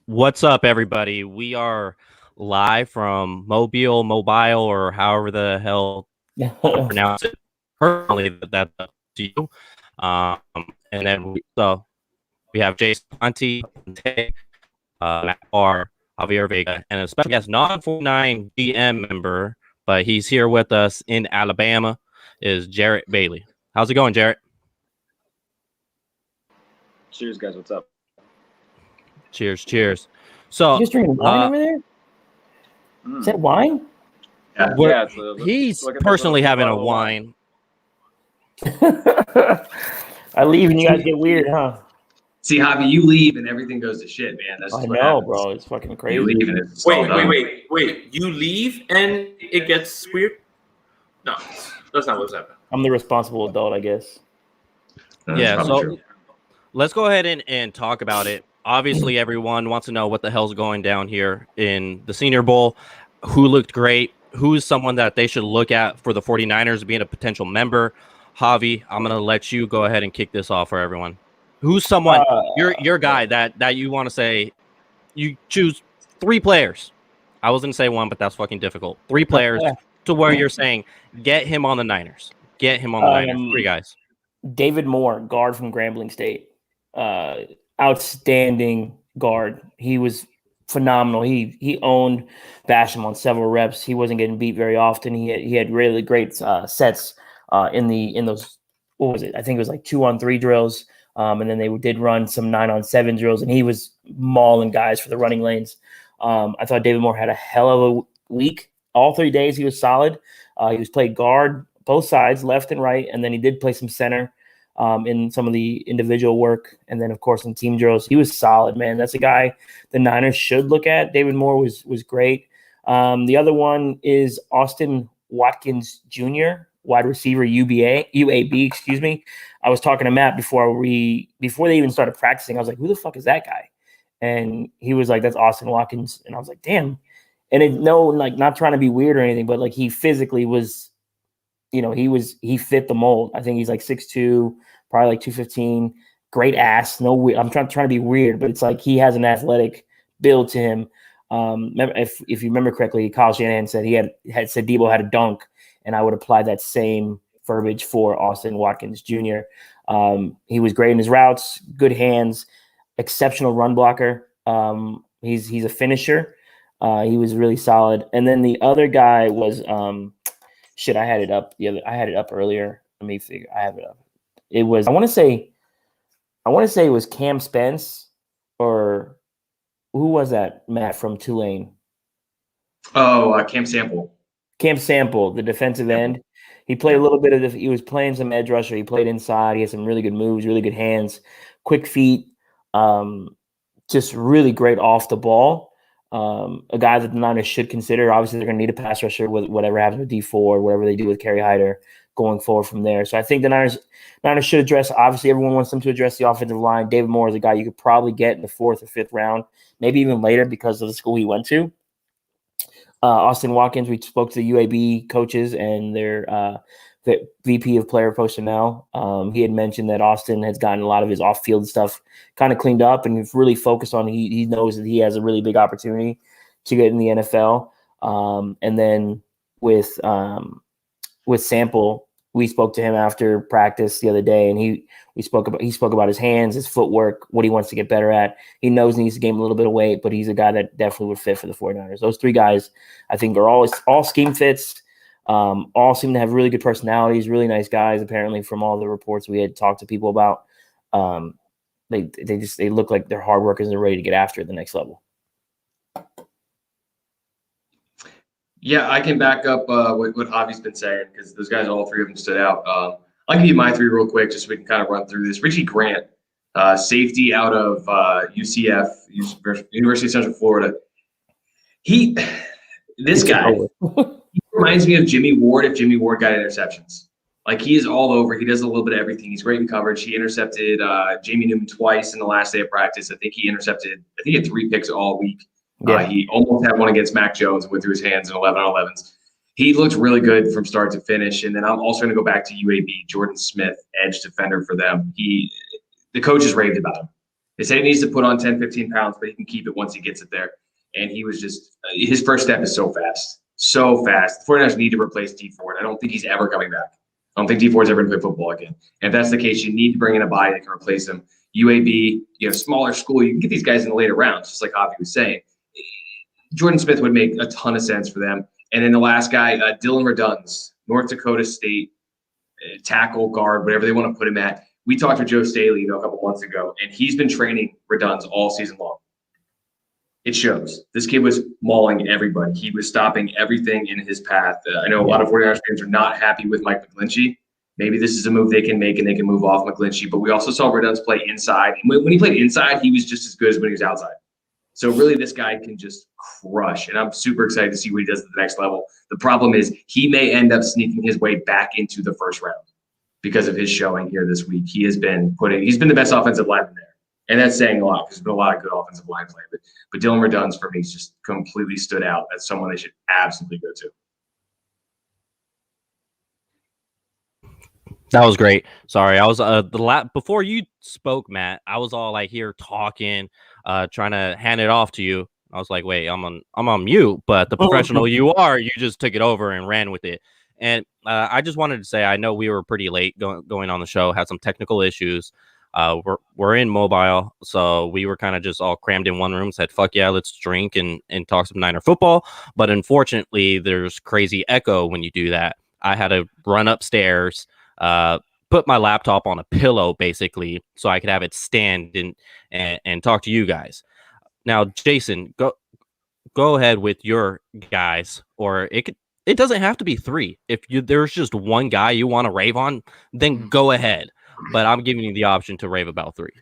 What's up, everybody? We are live from Mobile, or however the hell you pronounce it. Personally, that's up to you. Um, and then we have Jason Ponte, Matt Barr, Javier Vega, and a special guest, non-49 GM member, but he's here with us in Alabama, is Jarrett Bailey. How's it going, Jarrett? Cheers, guys. What's up? Cheers. So you just drinking wine over there? Is that wine? Yeah, he's personally having a wine. I leave and you guys get weird, huh? See, Javi, you leave and everything goes to shit, man. That's I know, bro. It's fucking crazy. You leave and it's Wait. You leave and it gets weird? No, that's not what's happening. I'm the responsible adult, I guess. Yeah, so let's go ahead and talk about it. Obviously, everyone wants to know what the hell's going down here in the Senior Bowl. Who looked great? Who's someone that they should look at for the 49ers being a potential member? Javi, I'm going to let you go ahead and kick this off for everyone. Who's someone, your guy that you want to say, you choose 3 players. I was going to say 1, but that's fucking difficult. 3 players to where you're saying, get him on the Niners. Get him on the Niners. 3 guys. David Moore, guard from Grambling State. Outstanding guard. He was phenomenal. He owned Basham on several reps. He wasn't getting beat very often. He had really great sets in those, what was it? I think it was like 2-on-3 drills. And then they did run some 9-on-7 drills, and he was mauling guys for the running lanes. I thought David Moore had a hell of a week. All 3 days he was solid. He was played guard both sides, left and right, and then he did play some center in some of the individual work, and then of course in team drills. He was solid, man. That's a guy the Niners should look at. David Moore was great. The other one is Austin Watkins Jr., wide receiver, UAB, excuse me. I was talking to Matt before they even started practicing. I was like, who the fuck is that guy? And he was like, that's Austin Watkins. And I was like, damn. And not trying to be weird or anything, but like he physically was, he fit the mold. I think he's like 6'2", probably like 215, great ass. No, I'm trying to be weird, but it's like he has an athletic build to him. If you remember correctly, Kyle Shanahan said he had said Debo had a dunk, and I would apply that same verbiage for Austin Watkins Jr. He was great in his routes, good hands, exceptional run blocker. He's a finisher. He was really solid. And then the other guy was I had it up. I had it up earlier. Let me figure. I have it up. It was. I want to say it was Cam Spence, or who was that? Matt from Tulane. Oh, Cam Sample. Cam Sample, the defensive end. He played a little bit of he was playing some edge rusher. He played inside. He had some really good moves, really good hands, quick feet, just really great off the ball. A guy that the Niners should consider. Obviously, they're going to need a pass rusher with whatever happens with D4, whatever they do with Kerry Hyder going forward from there. So I think the Niners should address, obviously everyone wants them to address the offensive line. David Moore is a guy you could probably get in the 4th or 5th round, maybe even later because of the school he went to. Austin Watkins, we spoke to the UAB coaches and their the VP of player personnel. He had mentioned that Austin has gotten a lot of his off-field stuff kind of cleaned up and really focused on. He knows that he has a really big opportunity to get in the NFL. And then with Sample, we spoke to him after practice the other day, and he spoke about his hands, his footwork, what he wants to get better at. He knows he needs to gain a little bit of weight, but he's a guy that definitely would fit for the 49ers. Those 3 guys, I think, are all scheme fits. All seem to have really good personalities, really nice guys. Apparently, from all the reports we had talked to people about, they look like they're hard workers and they're ready to get after it at the next level. Yeah, I can back up what Javi's been saying because those guys, all 3 of them stood out. I'll give you my 3 real quick just so we can kind of run through this. Richie Grant, safety out of UCF, University of Central Florida. This guy, he reminds me of Jimmy Ward if Jimmy Ward got interceptions. Like, he is all over. He does a little bit of everything. He's great in coverage. He intercepted Jamie Newman twice in the last day of practice. I think he had 3 picks all week. Yeah. He almost had one against Mac Jones and went through his hands in 11-on-11s. He looked really good from start to finish. And then I'm also going to go back to UAB, Jordan Smith, edge defender for them. The coaches raved about him. They said he needs to put on 10, 15 pounds, but he can keep it once he gets it there. And he was just his first step is so fast. So fast. The 49ers need to replace D Ford. I don't think he's ever coming back. I don't think D Ford's ever going to play football again. And if that's the case, you need to bring in a body that can replace him. UAB, smaller school, you can get these guys in the later rounds, just like Javi was saying. Jordan Smith would make a ton of sense for them. And then the last guy, Dylan Redundance, North Dakota State, tackle, guard, whatever they want to put him at. We talked to Joe Staley, a couple months ago, and he's been training Redundance all season long. It shows. This kid was mauling everybody. He was stopping everything in his path. I know a lot of 49ers fans are not happy with Mike McGlinchey. Maybe this is a move they can make and they can move off McGlinchey. But we also saw Redundance play inside. And when he played inside, he was just as good as when he was outside. So really, this guy can just crush. And I'm super excited to see what he does at the next level. The problem is he may end up sneaking his way back into the first round because of his showing here this week. He's been the best offensive lineman there. And that's saying a lot because there's been a lot of good offensive line play. But Dylan Redundance, for me, has just completely stood out as someone they should absolutely go to. That was great. Sorry, I was before you spoke, Matt. I was all like here talking, trying to hand it off to you. I was like, wait, I'm on mute. But the professional you are, you just took it over and ran with it. And I just wanted to say, I know we were pretty late going on the show, had some technical issues. We're in mobile, so we were kind of just all crammed in one room, said, fuck yeah, let's drink and talk some Niner football. But unfortunately, there's crazy echo when you do that. I had to run upstairs, put my laptop on a pillow, basically, so I could have it stand and talk to you guys. Now, Jason, go ahead with your guys, or it doesn't have to be three. If there's just one guy you want to rave on, then go ahead. But I'm giving you the option to rave about three.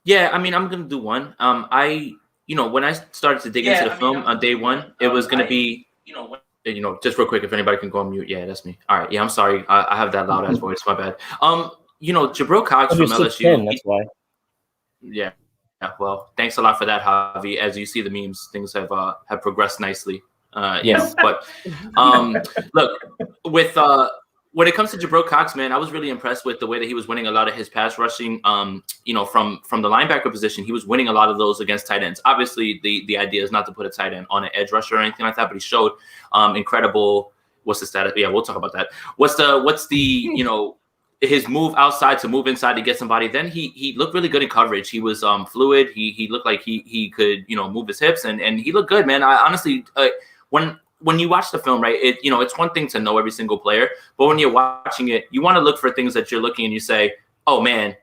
Yeah, I mean, I'm gonna do one. When I started to dig into the film on day one, it was gonna be, just real quick, if anybody can go on mute. Yeah, that's me. All right. Yeah, I'm sorry. I have that loud ass voice. My bad. Jabril Cox from LSU. That's why. Yeah. Well, thanks a lot for that, Javi. As you see the memes, things have progressed nicely. Yes. But look, with when it comes to Jabril Cox, man, I was really impressed with the way that he was winning a lot of his pass rushing. From the linebacker position, he was winning a lot of those against tight ends. Obviously, the idea is not to put a tight end on an edge rusher or anything like that, but he showed incredible. What's the status? Yeah, we'll talk about that. What's the his move outside to move inside to get somebody? Then he looked really good in coverage. He was fluid. He looked like he could move his hips and he looked good, man. I honestly when you watch the film, right, it's one thing to know every single player, but when you're watching it, you want to look for things that you're looking and you say, oh man,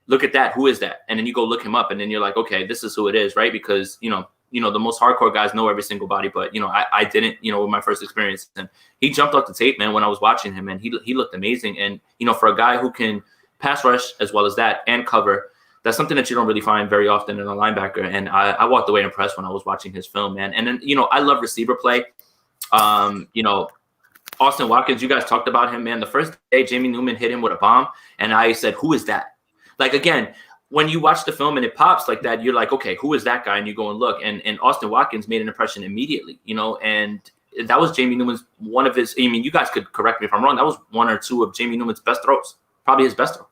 look at that. Who is that? And then you go look him up and then you're like, okay, this is who it is, right? Because, the most hardcore guys know every single body, but, I didn't, with my first experience. And he jumped off the tape, man, when I was watching him, and he looked amazing. And, for a guy who can pass rush as well as that and cover, that's something that you don't really find very often in a linebacker. And I walked away impressed when I was watching his film, man. And then, I love receiver play. Austin Watkins, you guys talked about him, man. The first day Jamie Newman hit him with a bomb, and I said, who is that? Like, again, when you watch the film and it pops like that, you're like, okay, who is that guy? And you go and look, and Austin Watkins made an impression immediately, and that was Jamie Newman's one of his, you guys could correct me if I'm wrong, that was one or two of Jamie Newman's best throws, probably his best throw,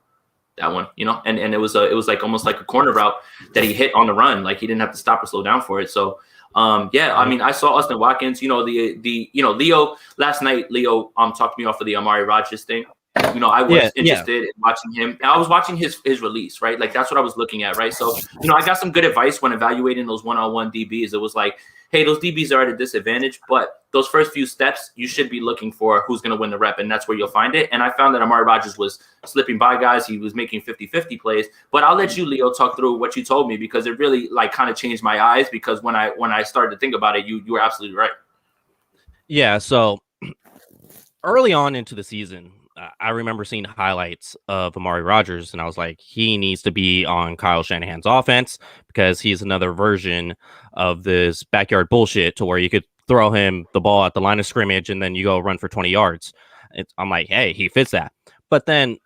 that one, and it was like almost like a corner route that he hit on the run, like he didn't have to stop or slow down for it. So I saw Austin Watkins, Leo last night. Leo talked me off of the Amari Rodgers thing. I was interested in watching him. And I was watching his release, right? Like that's what I was looking at, right? So, I got some good advice when evaluating those one-on-one DBs. It was like, hey, those DBs are at a disadvantage, but those first few steps, you should be looking for who's going to win the rep, and that's where you'll find it. And I found that Amari Rodgers was slipping by guys. He was making 50-50 plays. But I'll let you, Leo, talk through what you told me because it really kind of changed my eyes because when I started to think about it, you were absolutely right. Yeah, so early on into the season, I remember seeing highlights of Amari Rodgers, and I was like, he needs to be on Kyle Shanahan's offense because he's another version of this backyard bullshit to where you could throw him the ball at the line of scrimmage and then you go run for 20 yards. I'm like, hey, he fits that. But then,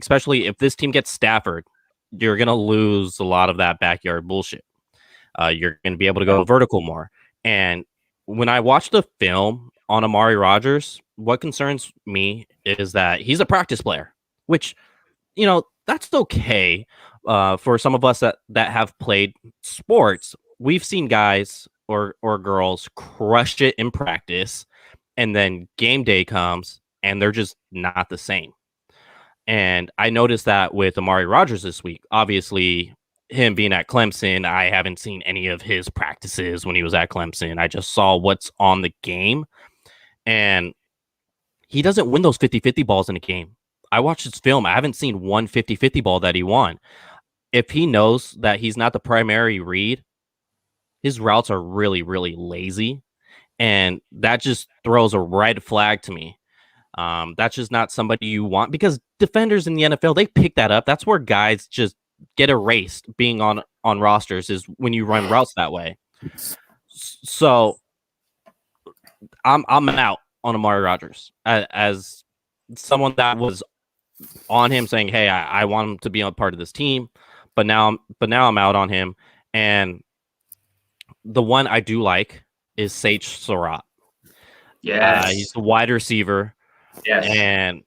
especially if this team gets Stafford, you're going to lose a lot of that backyard bullshit. You're going to be able to go vertical more. And when I watched the film on Amari Rodgers, what concerns me is that he's a practice player, which, that's okay. For some of us that have played sports, we've seen guys or girls crush it in practice, and then game day comes and they're just not the same. And I noticed that with Amari Rodgers this week. Obviously, him being at Clemson, I haven't seen any of his practices when he was at Clemson. I just saw what's on the game, and he doesn't win those 50-50 balls in a game. I watched his film. I haven't seen one 50-50 ball that he won. If he knows that he's not the primary read, his routes are really, really lazy. And that just throws a red flag to me. That's just not somebody you want, because defenders in the NFL, they pick that up. That's where guys just get erased being on rosters, is when you run routes that way. So I'm out on Amari Rodgers as someone that was on him saying, hey, I want him to be a part of this team, but now I'm out on him. And the one I do like is Sage Surratt. Yes. He's the wide receiver. Yes.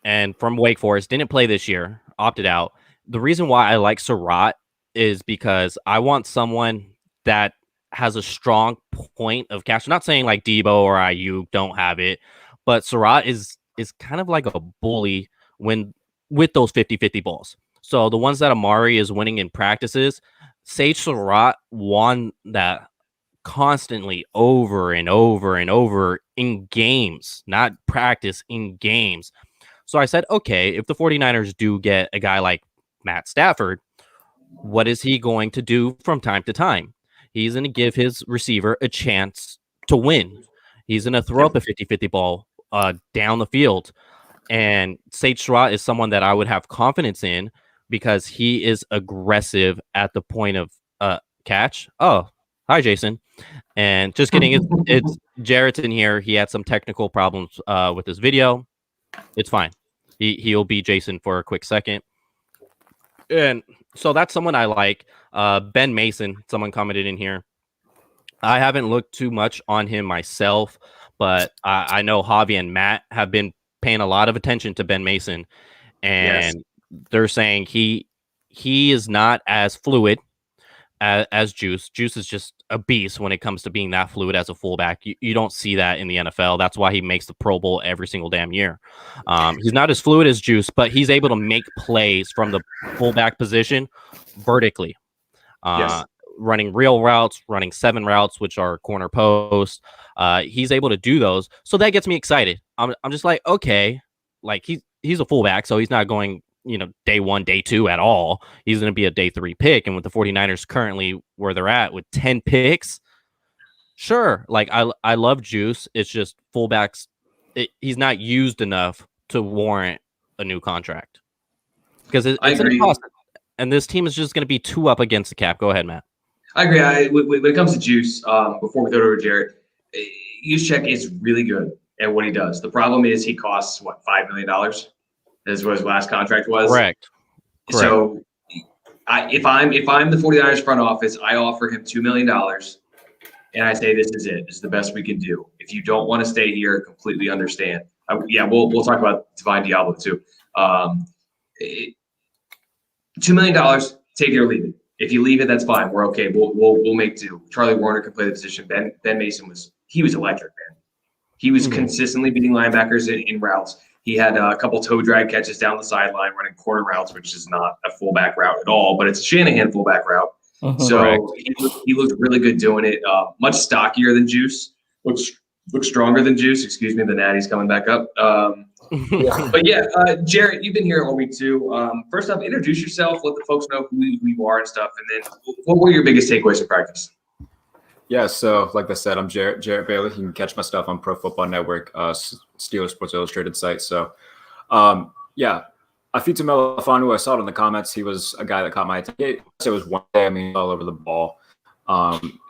And from Wake Forest, didn't play this year, opted out. The reason why I like Surratt is because I want someone that has a strong point of catch. I'm not saying like Debo or Ayuk don't have it, but Surratt is kind of like a bully with those 50-50 balls. So the ones that Amari is winning in practices, Sage Surratt won that constantly over and over and over in games, not practice, in games. So I said, okay, if the 49ers do get a guy like Matt Stafford, what is he going to do from time to time? He's going to give his receiver a chance to win. He's going to throw up a 50-50 ball down the field. And Sage Surratt is someone that I would have confidence in because he is aggressive at the point of catch. Oh, hi, Jason. And just kidding. It's Jarrett's in here. He had some technical problems with this video. It's fine. He'll be Jason for a quick second. And so that's someone I like. Ben Mason, someone commented in here. I haven't looked too much on him myself, but I know Javi and Matt have been paying a lot of attention to Ben Mason, and they're saying he is not as fluid as Juice. Juice is just a beast when it comes to being that fluid as a fullback. You don't see that in the NFL. That's why he makes the Pro Bowl every single damn year. He's not as fluid as Juice, but he's able to make plays from the fullback position vertically. Running real routes, running 7 routes, which are corner post. He's able to do those. So that gets me excited. I'm just like, okay, like he's a fullback, so he's not going, day 1, day 2 at all. He's going to be a day 3 pick. And with the 49ers currently where they're at with 10 picks, sure. Like I love Juice. It's just fullbacks. He's not used enough to warrant a new contract because it's an cost. And this team is just going to be too up against the cap. Go ahead, Matt. I agree. When it comes to Juice, before we throw it over to Jarrett, Juszczyk is really good at what he does. The problem is he costs $5 million. Is what his last contract was. Correct. So, if I'm the 49ers front office, I offer him $2 million, and I say this is it. This is the best we can do. If you don't want to stay here, completely understand. We'll talk about Divine Diablo too. $2 million, take it or leave it. If you leave it, that's fine. We're okay. We'll make do. Charlie Warner can play the position. Ben Mason was electric, man. He was consistently beating linebackers in routes. He had a couple toe drag catches down the sideline running corner routes, which is not a fullback route at all, but it's a Shanahan fullback route. So he looked really good doing it. Much stockier than Juice. Looks stronger than Juice. Excuse me, the Natty's coming back up. But Jarrett, you've been here all week too. First off, introduce yourself. Let the folks know who you are and stuff. And then what were your biggest takeaways in practice? Yeah, so like I said, I'm Jarrett Bailey. You can catch my stuff on Pro Football Network, Steelers Sports Illustrated site. So, Afito Melifonwu, I saw it in the comments. He was a guy that caught my attention. It was one day, all over the ball.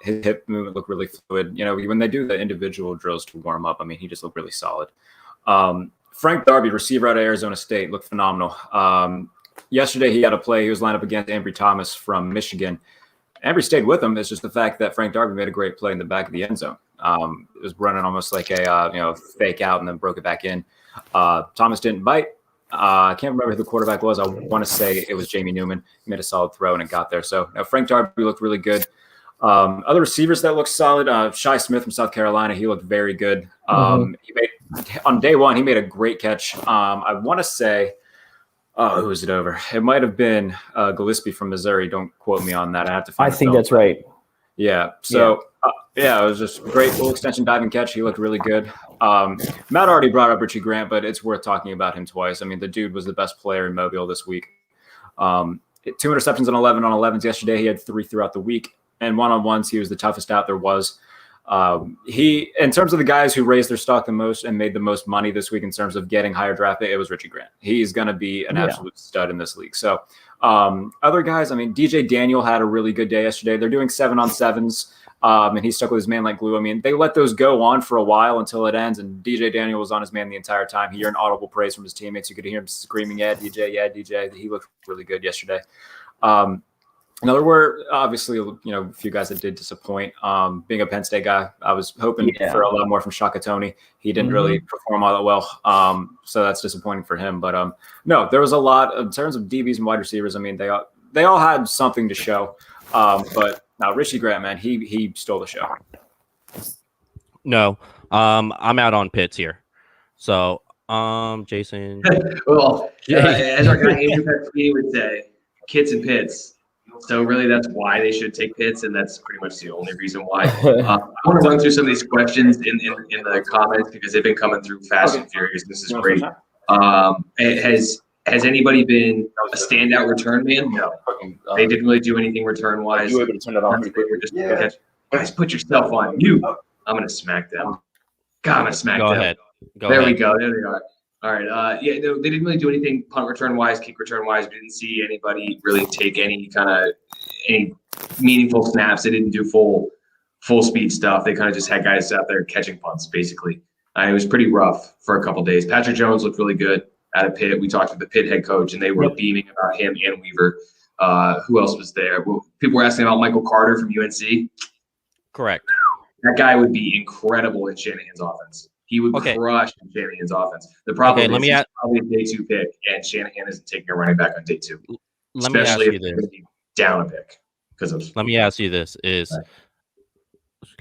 His hip movement looked really fluid. When they do the individual drills to warm up, he just looked really solid. Frank Darby, receiver out of Arizona State, looked phenomenal. Yesterday, he had a play. He was lined up against Ambry Thomas from Michigan. Ambry stayed with him. It's just the fact that Frank Darby made a great play in the back of the end zone. It was running almost like a fake out and then broke it back in. Thomas didn't bite. I can't remember who the quarterback was. I want to say it was Jamie Newman. He made a solid throw and it got there. So Frank Darby looked really good. Other receivers that looked solid. Shai Smith from South Carolina. He looked very good. On day one, he made a great catch. I want to say, who was it over? It might have been Gillespie from Missouri. Don't quote me on that. I have to find I think that's right. Yeah. So, it was just a great full extension diving catch. He looked really good. Matt already brought up Richie Grant, but it's worth talking about him twice. I mean, the dude was the best player in Mobile this week. 2 interceptions and 11 on 11s yesterday. He had 3 throughout the week. And one-on-ones, he was the toughest out there was. In terms of the guys who raised their stock the most and made the most money this week in terms of getting higher draft pick, it was Richie Grant. He's going to be an absolute stud in this league. So other guys, I mean, DJ Daniel had a really good day yesterday. They're doing 7-on-7s, and he stuck with his man like glue. I mean, they let those go on for a while until it ends, and DJ Daniel was on his man the entire time. He earned audible praise from his teammates. You could hear him screaming, yeah, DJ. He looked really good yesterday. Now, there were obviously, a few guys that did disappoint. Being a Penn State guy, I was hoping for a lot more from Shaka Toney. He didn't really perform all that well, so that's disappointing for him. But no, there was a lot in terms of DBs and wide receivers. I mean, they all had something to show. But now Richie Grant, man, he stole the show. No, I'm out on Pitts here. So, Jason. Well, as our guy Andrew Petrini would say, Kits and Pitts. So really, that's why they should take Pitts, and that's pretty much the only reason why. I want to run through some of these questions in the comments because they've been coming through fast and furious. This is great. Has anybody been a standout return man? No, they didn't really do anything return wise. You able to turn it on? Guys, put yourself on mute. I'm gonna smack them. God, I'm gonna smack them. Go ahead. There we go. There they are. All right. They didn't really do anything punt return wise, kick return wise. We didn't see anybody really take any meaningful snaps. They didn't do full speed stuff. They kind of just had guys out there catching punts, basically. It was pretty rough for a couple days. Patrick Jones looked really good out of Pitt. We talked to the Pitt head coach, and they were beaming about him and Weaver. Who else was there? Well, people were asking about Michael Carter from UNC. Correct. That guy would be incredible in Shanahan's offense. He would crush Shanahan's offense. The problem is he's probably a day 2 pick, and Shanahan isn't taking a running back on day 2. Especially if he's down a pick. Let me ask you this.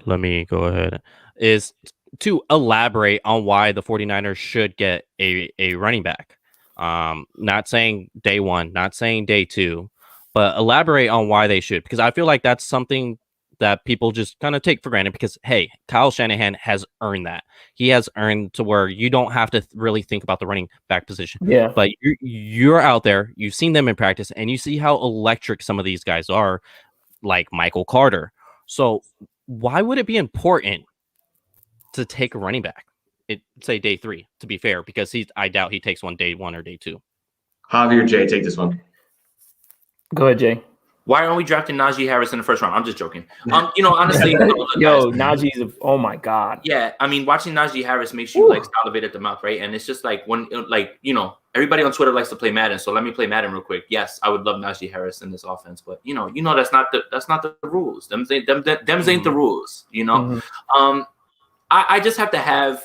Let me go ahead. Is to elaborate on why the 49ers should get a running back. Not saying day 1, not saying day 2, but elaborate on why they should. Because I feel like that's something that people just kind of take for granted because, hey, Kyle Shanahan has earned that. He has earned to where you don't have to really think about the running back position. Yeah. But you're out there, you've seen them in practice, and you see how electric some of these guys are, like Michael Carter. So why would it be important to take a running back? Say day 3, to be fair, because I doubt he takes one day 1 or day 2. Javi or Jay, take this one. Go ahead, Jay. Why aren't we drafting Najee Harris in the first round? I'm just joking. Honestly, Najee's oh my god. Yeah, I mean, watching Najee Harris makes you salivate at the mouth, right? And it's just like everybody on Twitter likes to play Madden, so let me play Madden real quick. Yes, I would love Najee Harris in this offense, but that's not the rules. Them ain't the rules. I just have to have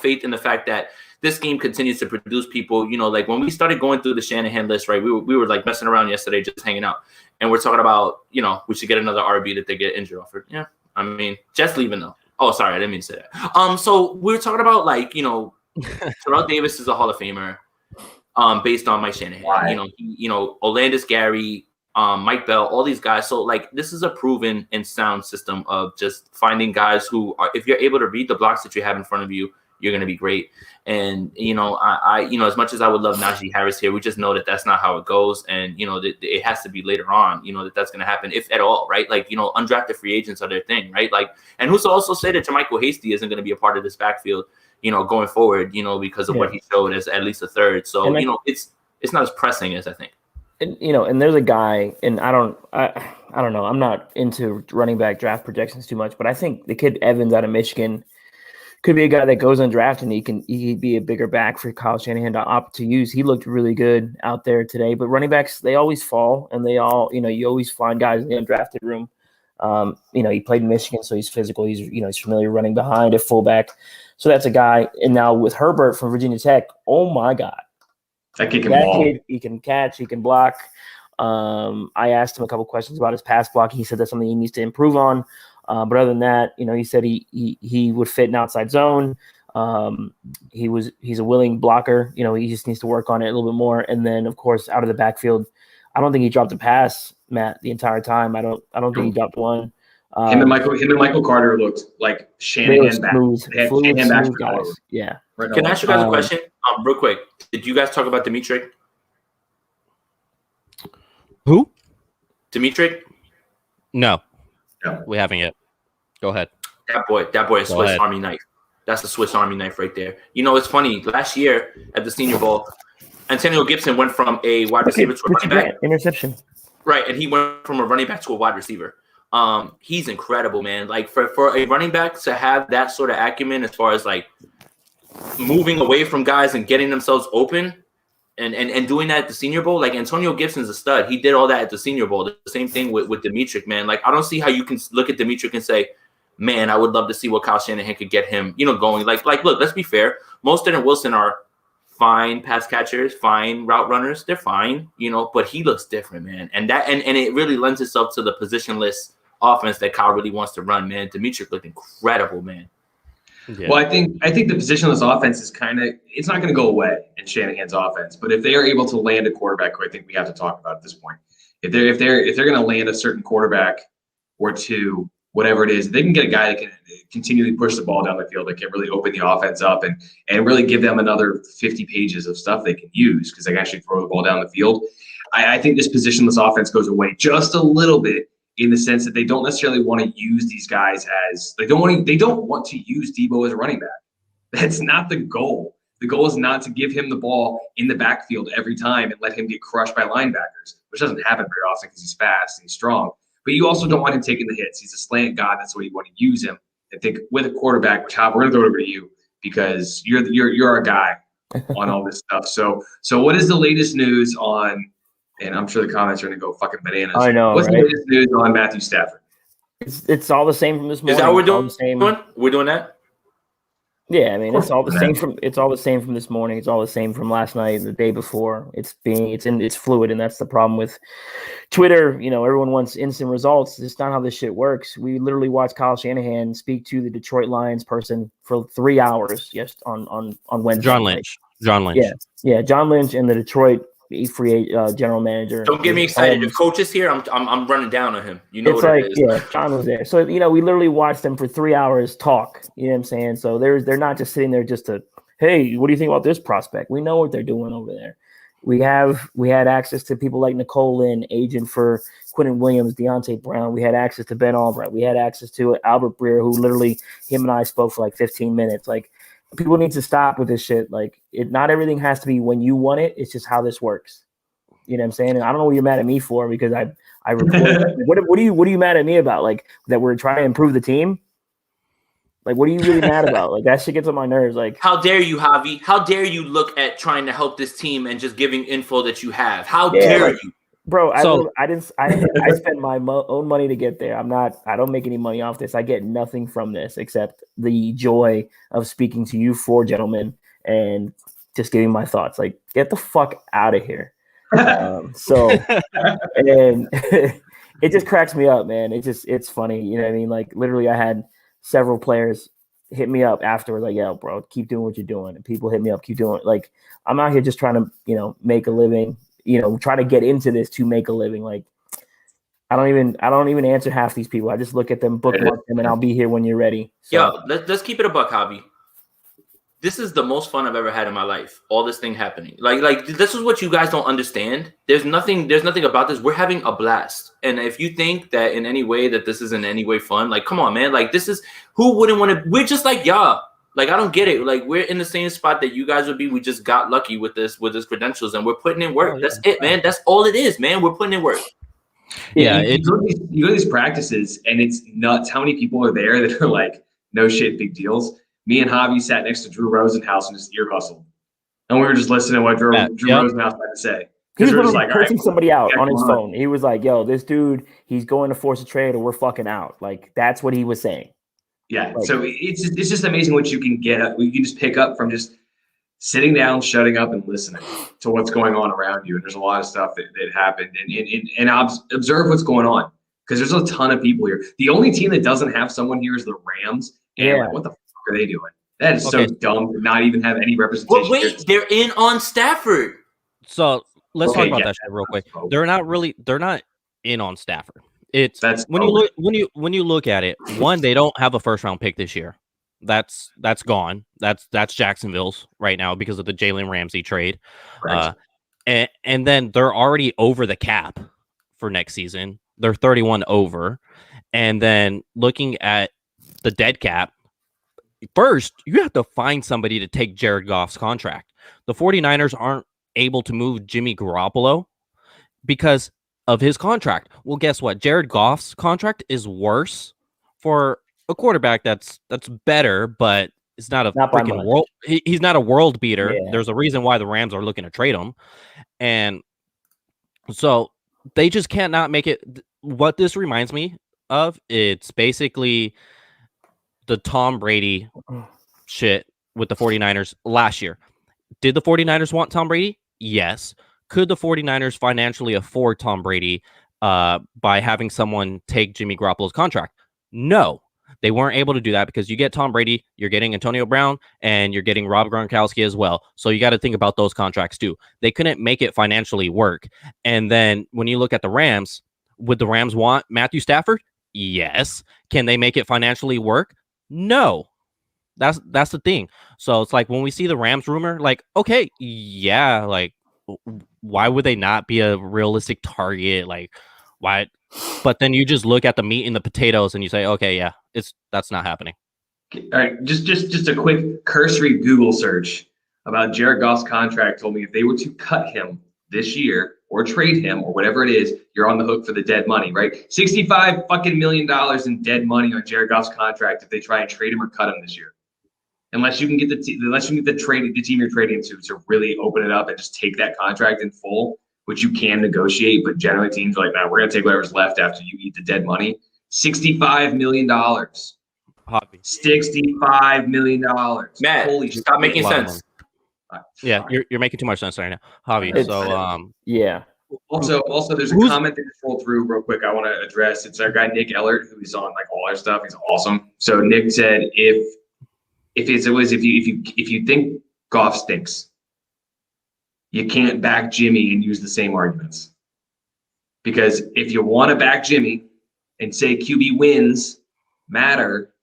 faith in the fact that this game continues to produce people. Like when we started going through the Shanahan list, right? We were like messing around yesterday, just hanging out. And we're talking about, we should get another RB that they get injured off. Yeah. I mean, just leaving though. Oh, sorry. I didn't mean to say that. So we're talking about Terrell Davis is a Hall of Famer based on Mike Shanahan. Why? Olandis Gary, Mike Bell, all these guys. So this is a proven and sound system of just finding guys who are, if you're able to read the blocks that you have in front of you, you're going to be great. And, I as much as I would love Najee Harris here, we just know that that's not how it goes. And, it has to be later on, that's going to happen, if at all, right? Undrafted free agents are their thing, right? And who's to also say that Jermichael Hasty isn't going to be a part of this backfield, going forward, because of what he showed as at least a third. So, it's not as pressing as I think. And, and there's a guy, and I don't know. I'm not into running back draft projections too much, but I think the kid Evans out of Michigan could be a guy that goes undrafted and he could be a bigger back for Kyle Shanahan to opt to use. He looked really good out there today, but running backs, they always fall, and they all, you always find guys in the undrafted room. He played in Michigan, so he's physical. He's, he's familiar running behind a fullback. So that's a guy. And now with Herbert from Virginia Tech, oh my God, That kid can ball. He can catch. He can block. I asked him a couple questions about his pass blocking. He said that's something he needs to improve on. But other than that, he said he would fit an outside zone. He's a willing blocker. He just needs to work on it a little bit more. And then, of course, out of the backfield, I don't think he dropped a pass, Matt, the entire time. I don't think he dropped one. Him and Michael Carter looked like Shanahan back. Shanahan back guys. Yeah. Can I ask you guys a question? Real quick. Did you guys talk about Dimitri? Who? Dimitri? No, we haven't yet. Go ahead. That boy is Swiss Army knife. That's the Swiss Army knife right there. It's funny. Last year at the Senior Bowl, Antonio Gibson went from a wide receiver to a running back. Interception. Right, and he went from a running back to a wide receiver. He's incredible, man. Like for a running back to have that sort of acumen as far as like moving away from guys and getting themselves open and doing that at the Senior Bowl, like Antonio Gibson's a stud. He did all that at the Senior Bowl. The same thing with Dimitri, man. Like I don't see how you can look at Dimitri and say, man, I would love to see what Kyle Shanahan could get him, going. Like look, let's be fair. Mostert and Wilson are fine pass catchers, fine route runners. They're fine, but he looks different, man. And it really lends itself to the positionless offense that Kyle really wants to run, man. Dimitri looked incredible, man. Yeah. Well, I think the positionless offense is it's not going to go away in Shanahan's offense. But if they are able to land a quarterback, who I think we have to talk about at this point, if they're going to land a certain quarterback or two, whatever it is, they can get a guy that can continually push the ball down the field, that can really open the offense up and really give them another 50 pages of stuff they can use because they can actually throw the ball down the field. I think this positionless offense goes away just a little bit in the sense that they don't necessarily want to use these guys as they don't want to use Debo as a running back. That's not the goal. The goal is not to give him the ball in the backfield every time and let him get crushed by linebackers, which doesn't happen very often because he's fast and he's strong. But you also don't want him taking the hits. He's a slant god. That's the way you want to use him. I think with a quarterback, which we're going to throw it over to you because you're our guy on all this stuff. So what is the latest news on? And I'm sure the comments are going to go fucking bananas. I know. What's right? the latest news on Matthew Stafford? It's all the same from this morning. Is that what we're doing? We're doing that? Yeah, I mean it's all the same from this morning. It's all the same from last night and the day before. It's fluid, and that's the problem with Twitter. Everyone wants instant results. It's not how this shit works. We literally watched Kyle Shanahan speak to the Detroit Lions person for 3 hours on Wednesday. John Lynch. Yeah, John Lynch and the Detroit free general manager. Don't get me excited. If coach is here, I'm running down on him. It's what it is. Yeah, John was there. So we literally watched them for 3 hours talk. You know what I'm saying? So they're not just sitting there just to, hey, what do you think about this prospect? We know what they're doing over there. We had access to people like Nicole Lynn, agent for Quentin Williams, Deontay Brown. We had access to Ben Albright. We had access to Albert Breer, who literally him and I spoke for like 15 minutes. Like, people need to stop with this shit. Like, not everything has to be when you want it. It's just how this works. You know what I'm saying? And I don't know what you're mad at me for because I reported. what are you mad at me about? Like that we're trying to improve the team? Like, what are you really mad about? Like, that shit gets on my nerves. Like, how dare you, Javi? How dare you look at trying to help this team and just giving info that you have? How dare you? Bro, I spent my own money to get there. I don't make any money off this. I get nothing from this except the joy of speaking to you four gentlemen and just giving my thoughts. Like, get the fuck out of here. And it just cracks me up, man. It's funny. You know what I mean? Like, literally I had several players hit me up afterwards, like, yo, bro, keep doing what you're doing. And people hit me up, keep doing it. Like, I'm out here just trying to, make a living, try to get into this to make a living. Like, I don't even answer half these people. I just look at them, bookmark them, and I'll be here when you're ready. So, yo, let's keep it a buck, Javi. This is the most fun I've ever had in my life. All this thing happening. Like this is what you guys don't understand. There's nothing about this. We're having a blast. And if you think that in any way that this is in any way fun, like, come on, man. Like, this is, who wouldn't want to, we're just like y'all. Like, I don't get it. Like, we're in the same spot that you guys would be. We just got lucky with this credentials, and we're putting in work. That's it, man. That's all it is, man. We're putting in work. Yeah, you go to these practices, and it's nuts how many people are there that are like, no shit, big deals. Me and Javi sat next to Drew Rosenhaus and just ear hustled. And we were just listening to what Drew Rosenhaus had to say. He was literally cursing somebody out on his phone. He was like, yo, this dude, he's going to force a trade or we're fucking out. Like, that's what he was saying. Yeah. Like, so it's just amazing what you can get. You can just pick up from just sitting down, shutting up, and listening to what's going on around you. And there's a lot of stuff that happened, and observe what's going on, because there's a ton of people here. The only team that doesn't have someone here is the Rams. And like, what the fuck are they doing? That is so dumb to not even have any representation. Well, wait, they're in on Stafford. So let's talk about that shit real quick. They're not in on Stafford. When you look at it, one, they don't have a first round pick this year. That's gone. That's Jacksonville's right now because of the Jalen Ramsey trade. Right. And then they're already over the cap for next season. They're 31 over. And then looking at the dead cap, first, you have to find somebody to take Jared Goff's contract. The 49ers aren't able to move Jimmy Garoppolo because of his contract. Well, guess what? Jared Goff's contract is worse for a quarterback that's better, but it's not a freaking world. He's not a world beater. Yeah. There's a reason why the Rams are looking to trade him. And so they just cannot make it. What this reminds me of, it's basically the Tom Brady shit with the 49ers last year. Did the 49ers want Tom Brady? Yes. Could the 49ers financially afford Tom Brady by having someone take Jimmy Garoppolo's contract? No. They weren't able to do that because you get Tom Brady, you're getting Antonio Brown, and you're getting Rob Gronkowski as well. So you got to think about those contracts too. They couldn't make it financially work. And then when you look at the Rams, would the Rams want Matthew Stafford? Yes. Can they make it financially work? No. That's the thing. So it's like when we see the Rams rumor, like, okay, yeah, like, why would they not be a realistic target? Like, why? But then you just look at the meat and the potatoes and you say, okay, yeah, that's not happening. All right, just a quick cursory Google search about Jared Goff's contract told me if they were to cut him this year or trade him or whatever it is, you're on the hook for the dead money, right? $65 million in dead money on Jared Goff's contract if they try and trade him or cut him this year. Unless you can get the team you're trading to really open it up and just take that contract in full, which you can negotiate, but generally teams are like, nah, we're gonna take whatever's left after you eat the dead money. $65 million. Hobby. $65 million. Matt, holy stop making sense. Yeah, you're making too much sense right now, Javi. So yeah. Also, there's a comment that just rolled through real quick. I want to address. It's our guy Nick Ellert, who's on like all our stuff. He's awesome. So Nick said, if you think Goff stinks, you can't back Jimmy and use the same arguments. Because if you want to back Jimmy and say QB wins matter,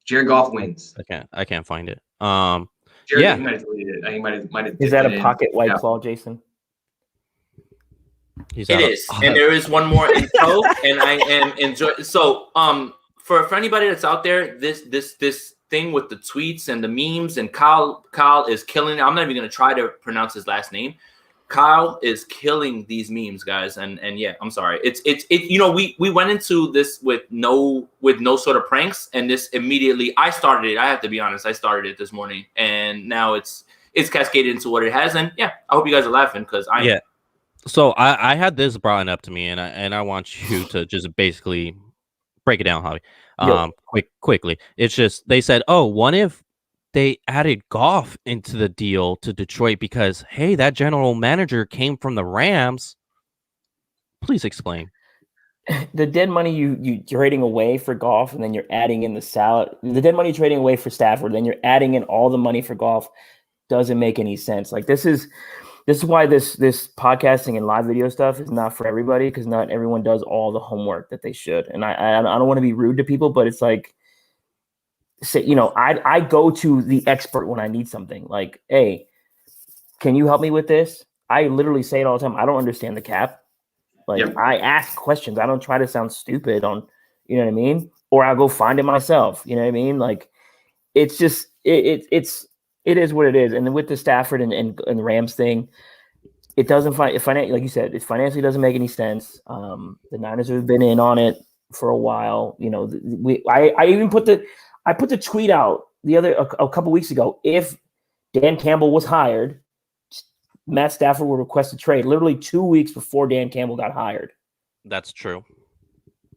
Jared Goff wins. I can't find it. Jared, yeah, he might have deleted it. He might have. Is that a pocket white claw, Jason? It is, and there is one more info, and I am enjoying. So, for anybody that's out there, this thing with the tweets and the memes, and Kyle is killing it. I'm not even going to try to pronounce his last name. Kyle is killing these memes, guys, and yeah, I'm sorry. It's you know, we went into this with no sort of pranks, and this immediately I started it. I have to be honest, I started it this morning, and now it's cascaded into what it has, and yeah, I hope you guys are laughing because I am. Yeah. So I had this brought up to me, and I want you to just basically break it down, Javi. Quickly. It's just they said, oh, what if they added Goff into the deal to Detroit because, hey, that general manager came from the Rams. Please explain. The dead money you trading away for Goff, and then you're adding in the salary. The dead money you're trading away for Stafford, then you're adding in all the money for Goff. Doesn't make any sense. Like this is why this podcasting and live video stuff is not for everybody, because not everyone does all the homework that they should. And I don't want to be rude to people, but it's like, say, you know, I go to the expert when I need something. Like, hey, can you help me with this? I literally say it all the time. I don't understand the cap. Like, yep. I ask questions. I don't try to sound stupid on, you know what I mean? Or I'll go find it myself. You know what I mean? Like, it's just it is what it is. And then with the Stafford and the Rams thing, it doesn't like you said, it financially doesn't make any sense. The Niners have been in on it for a while. You know, I even put the tweet out a couple weeks ago. If Dan Campbell was hired, Matt Stafford would request a trade literally 2 weeks before Dan Campbell got hired. That's true.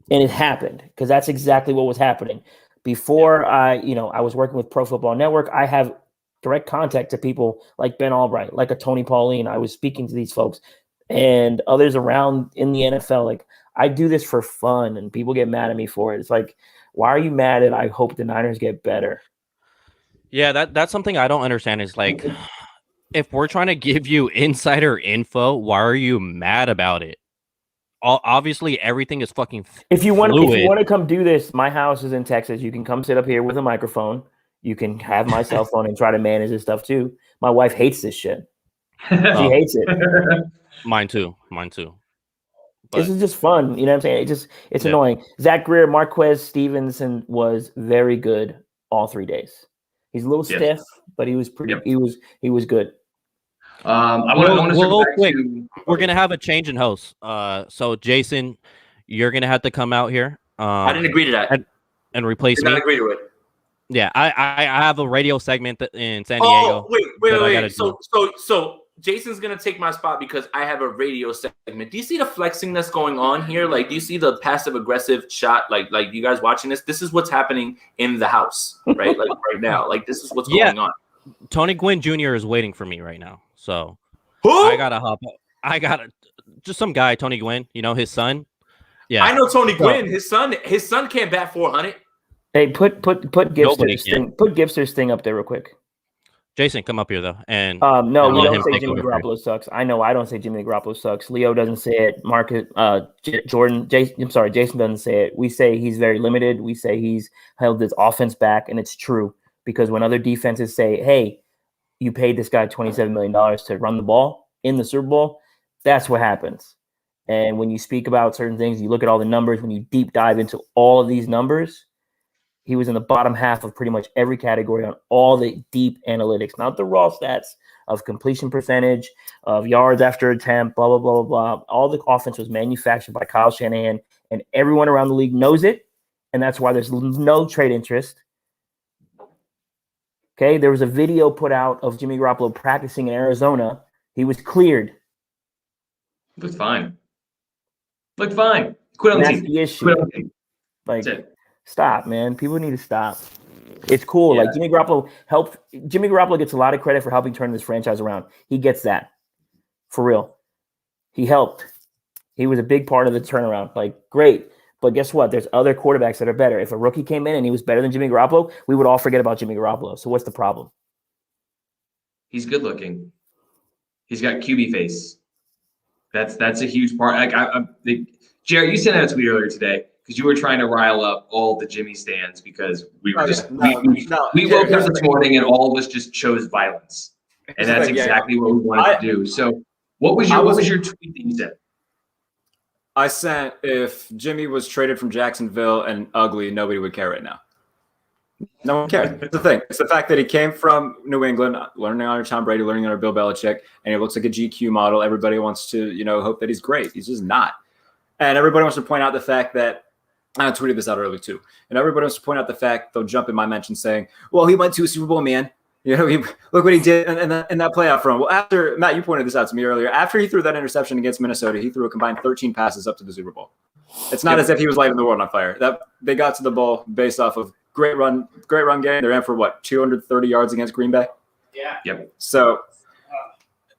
And it happened because that's exactly what was happening. Before I was working with Pro Football Network, I have direct contact to people like Ben Albright, like a Tony Pauline. I was speaking to these folks and others around in the NFL. Like, I do this for fun, and people get mad at me for it. It's like, why are you mad at I hope the Niners get better? Yeah, that's something I don't understand is like, if we're trying to give you insider info, why are you mad about it? Obviously, everything is fucking if you want fluid. to come do this, my house is in Texas. You can come sit up here with a microphone. You can have my cell phone and try to manage this stuff too. My wife hates this shit. She hates it. Mine too. But this is just fun. You know what I'm saying? It's annoying. Zach Greer, Marquez Stevenson was very good all 3 days. He's a little stiff, but he was pretty. He was good. I want to quick. We're gonna have a change in hosts. So Jason, you're gonna have to come out here. I didn't agree to that. And replace me. I agree to it. Yeah, I have a radio segment in San Diego. Oh, wait. So Jason's gonna take my spot because I have a radio segment. Do you see the flexing that's going on here? Like, do you see the passive aggressive shot? Like you guys watching this? This is what's happening in the house, right? Like right now. Like, this is what's going on. Tony Gwynn Jr. is waiting for me right now. So who? I gotta just some guy, Tony Gwynn, his son. Yeah. I know Tony Gwynn. His son can't bat 400. Hey, put Gibster's thing up there real quick. Jason, come up here though. And no, we don't say Jimmy Garoppolo sucks. I know I don't say Jimmy Garoppolo sucks. Leo doesn't say it. Jason doesn't say it. We say he's very limited. We say he's held his offense back, and it's true because when other defenses say, "Hey, you paid this guy $27 million to run the ball in the Super Bowl," that's what happens. And when you speak about certain things, you look at all the numbers. When you deep dive into all of these numbers, he was in the bottom half of pretty much every category on all the deep analytics, not the raw stats of completion percentage, of yards after attempt, blah, blah, blah, blah, blah. All the offense was manufactured by Kyle Shanahan, and everyone around the league knows it, and that's why there's no trade interest. Okay, there was a video put out of Jimmy Garoppolo practicing in Arizona. He was cleared. Looked fine. Quit on that's the issue. Like, stop, man. People need to stop. It's cool. Yeah. Like Jimmy Garoppolo gets a lot of credit for helping turn this franchise around. He gets that. For real. He helped. He was a big part of the turnaround. Like, great. But guess what? There's other quarterbacks that are better. If a rookie came in and he was better than Jimmy Garoppolo, we would all forget about Jimmy Garoppolo. So what's the problem? He's good looking. He's got QB face. That's a huge part. Jared, you sent out a tweet earlier today because you were trying to rile up all the Jimmy stands because we were we woke up this morning and all of us just chose violence, and that's exactly what we wanted to do. So, what was your tweet that you said? I sent, if Jimmy was traded from Jacksonville and ugly, nobody would care right now. No one cares. It's the thing. It's the fact that he came from New England, learning under Tom Brady, learning under Bill Belichick, and he looks like a GQ model. Everybody wants to, hope that he's great. He's just not. And everybody wants to point out the fact that, I tweeted this out early too, and everybody wants to point out the fact, they'll jump in my mention saying, well, he went to a Super Bowl, man. Look what he did in that playoff run. Well, after, Matt, you pointed this out to me earlier, after he threw that interception against Minnesota, he threw a combined 13 passes up to the Super Bowl. It's not as if he was lighting the world on fire. That they got to the ball based off of great run game. They ran for 230 yards against Green Bay. Yeah. Yep. So,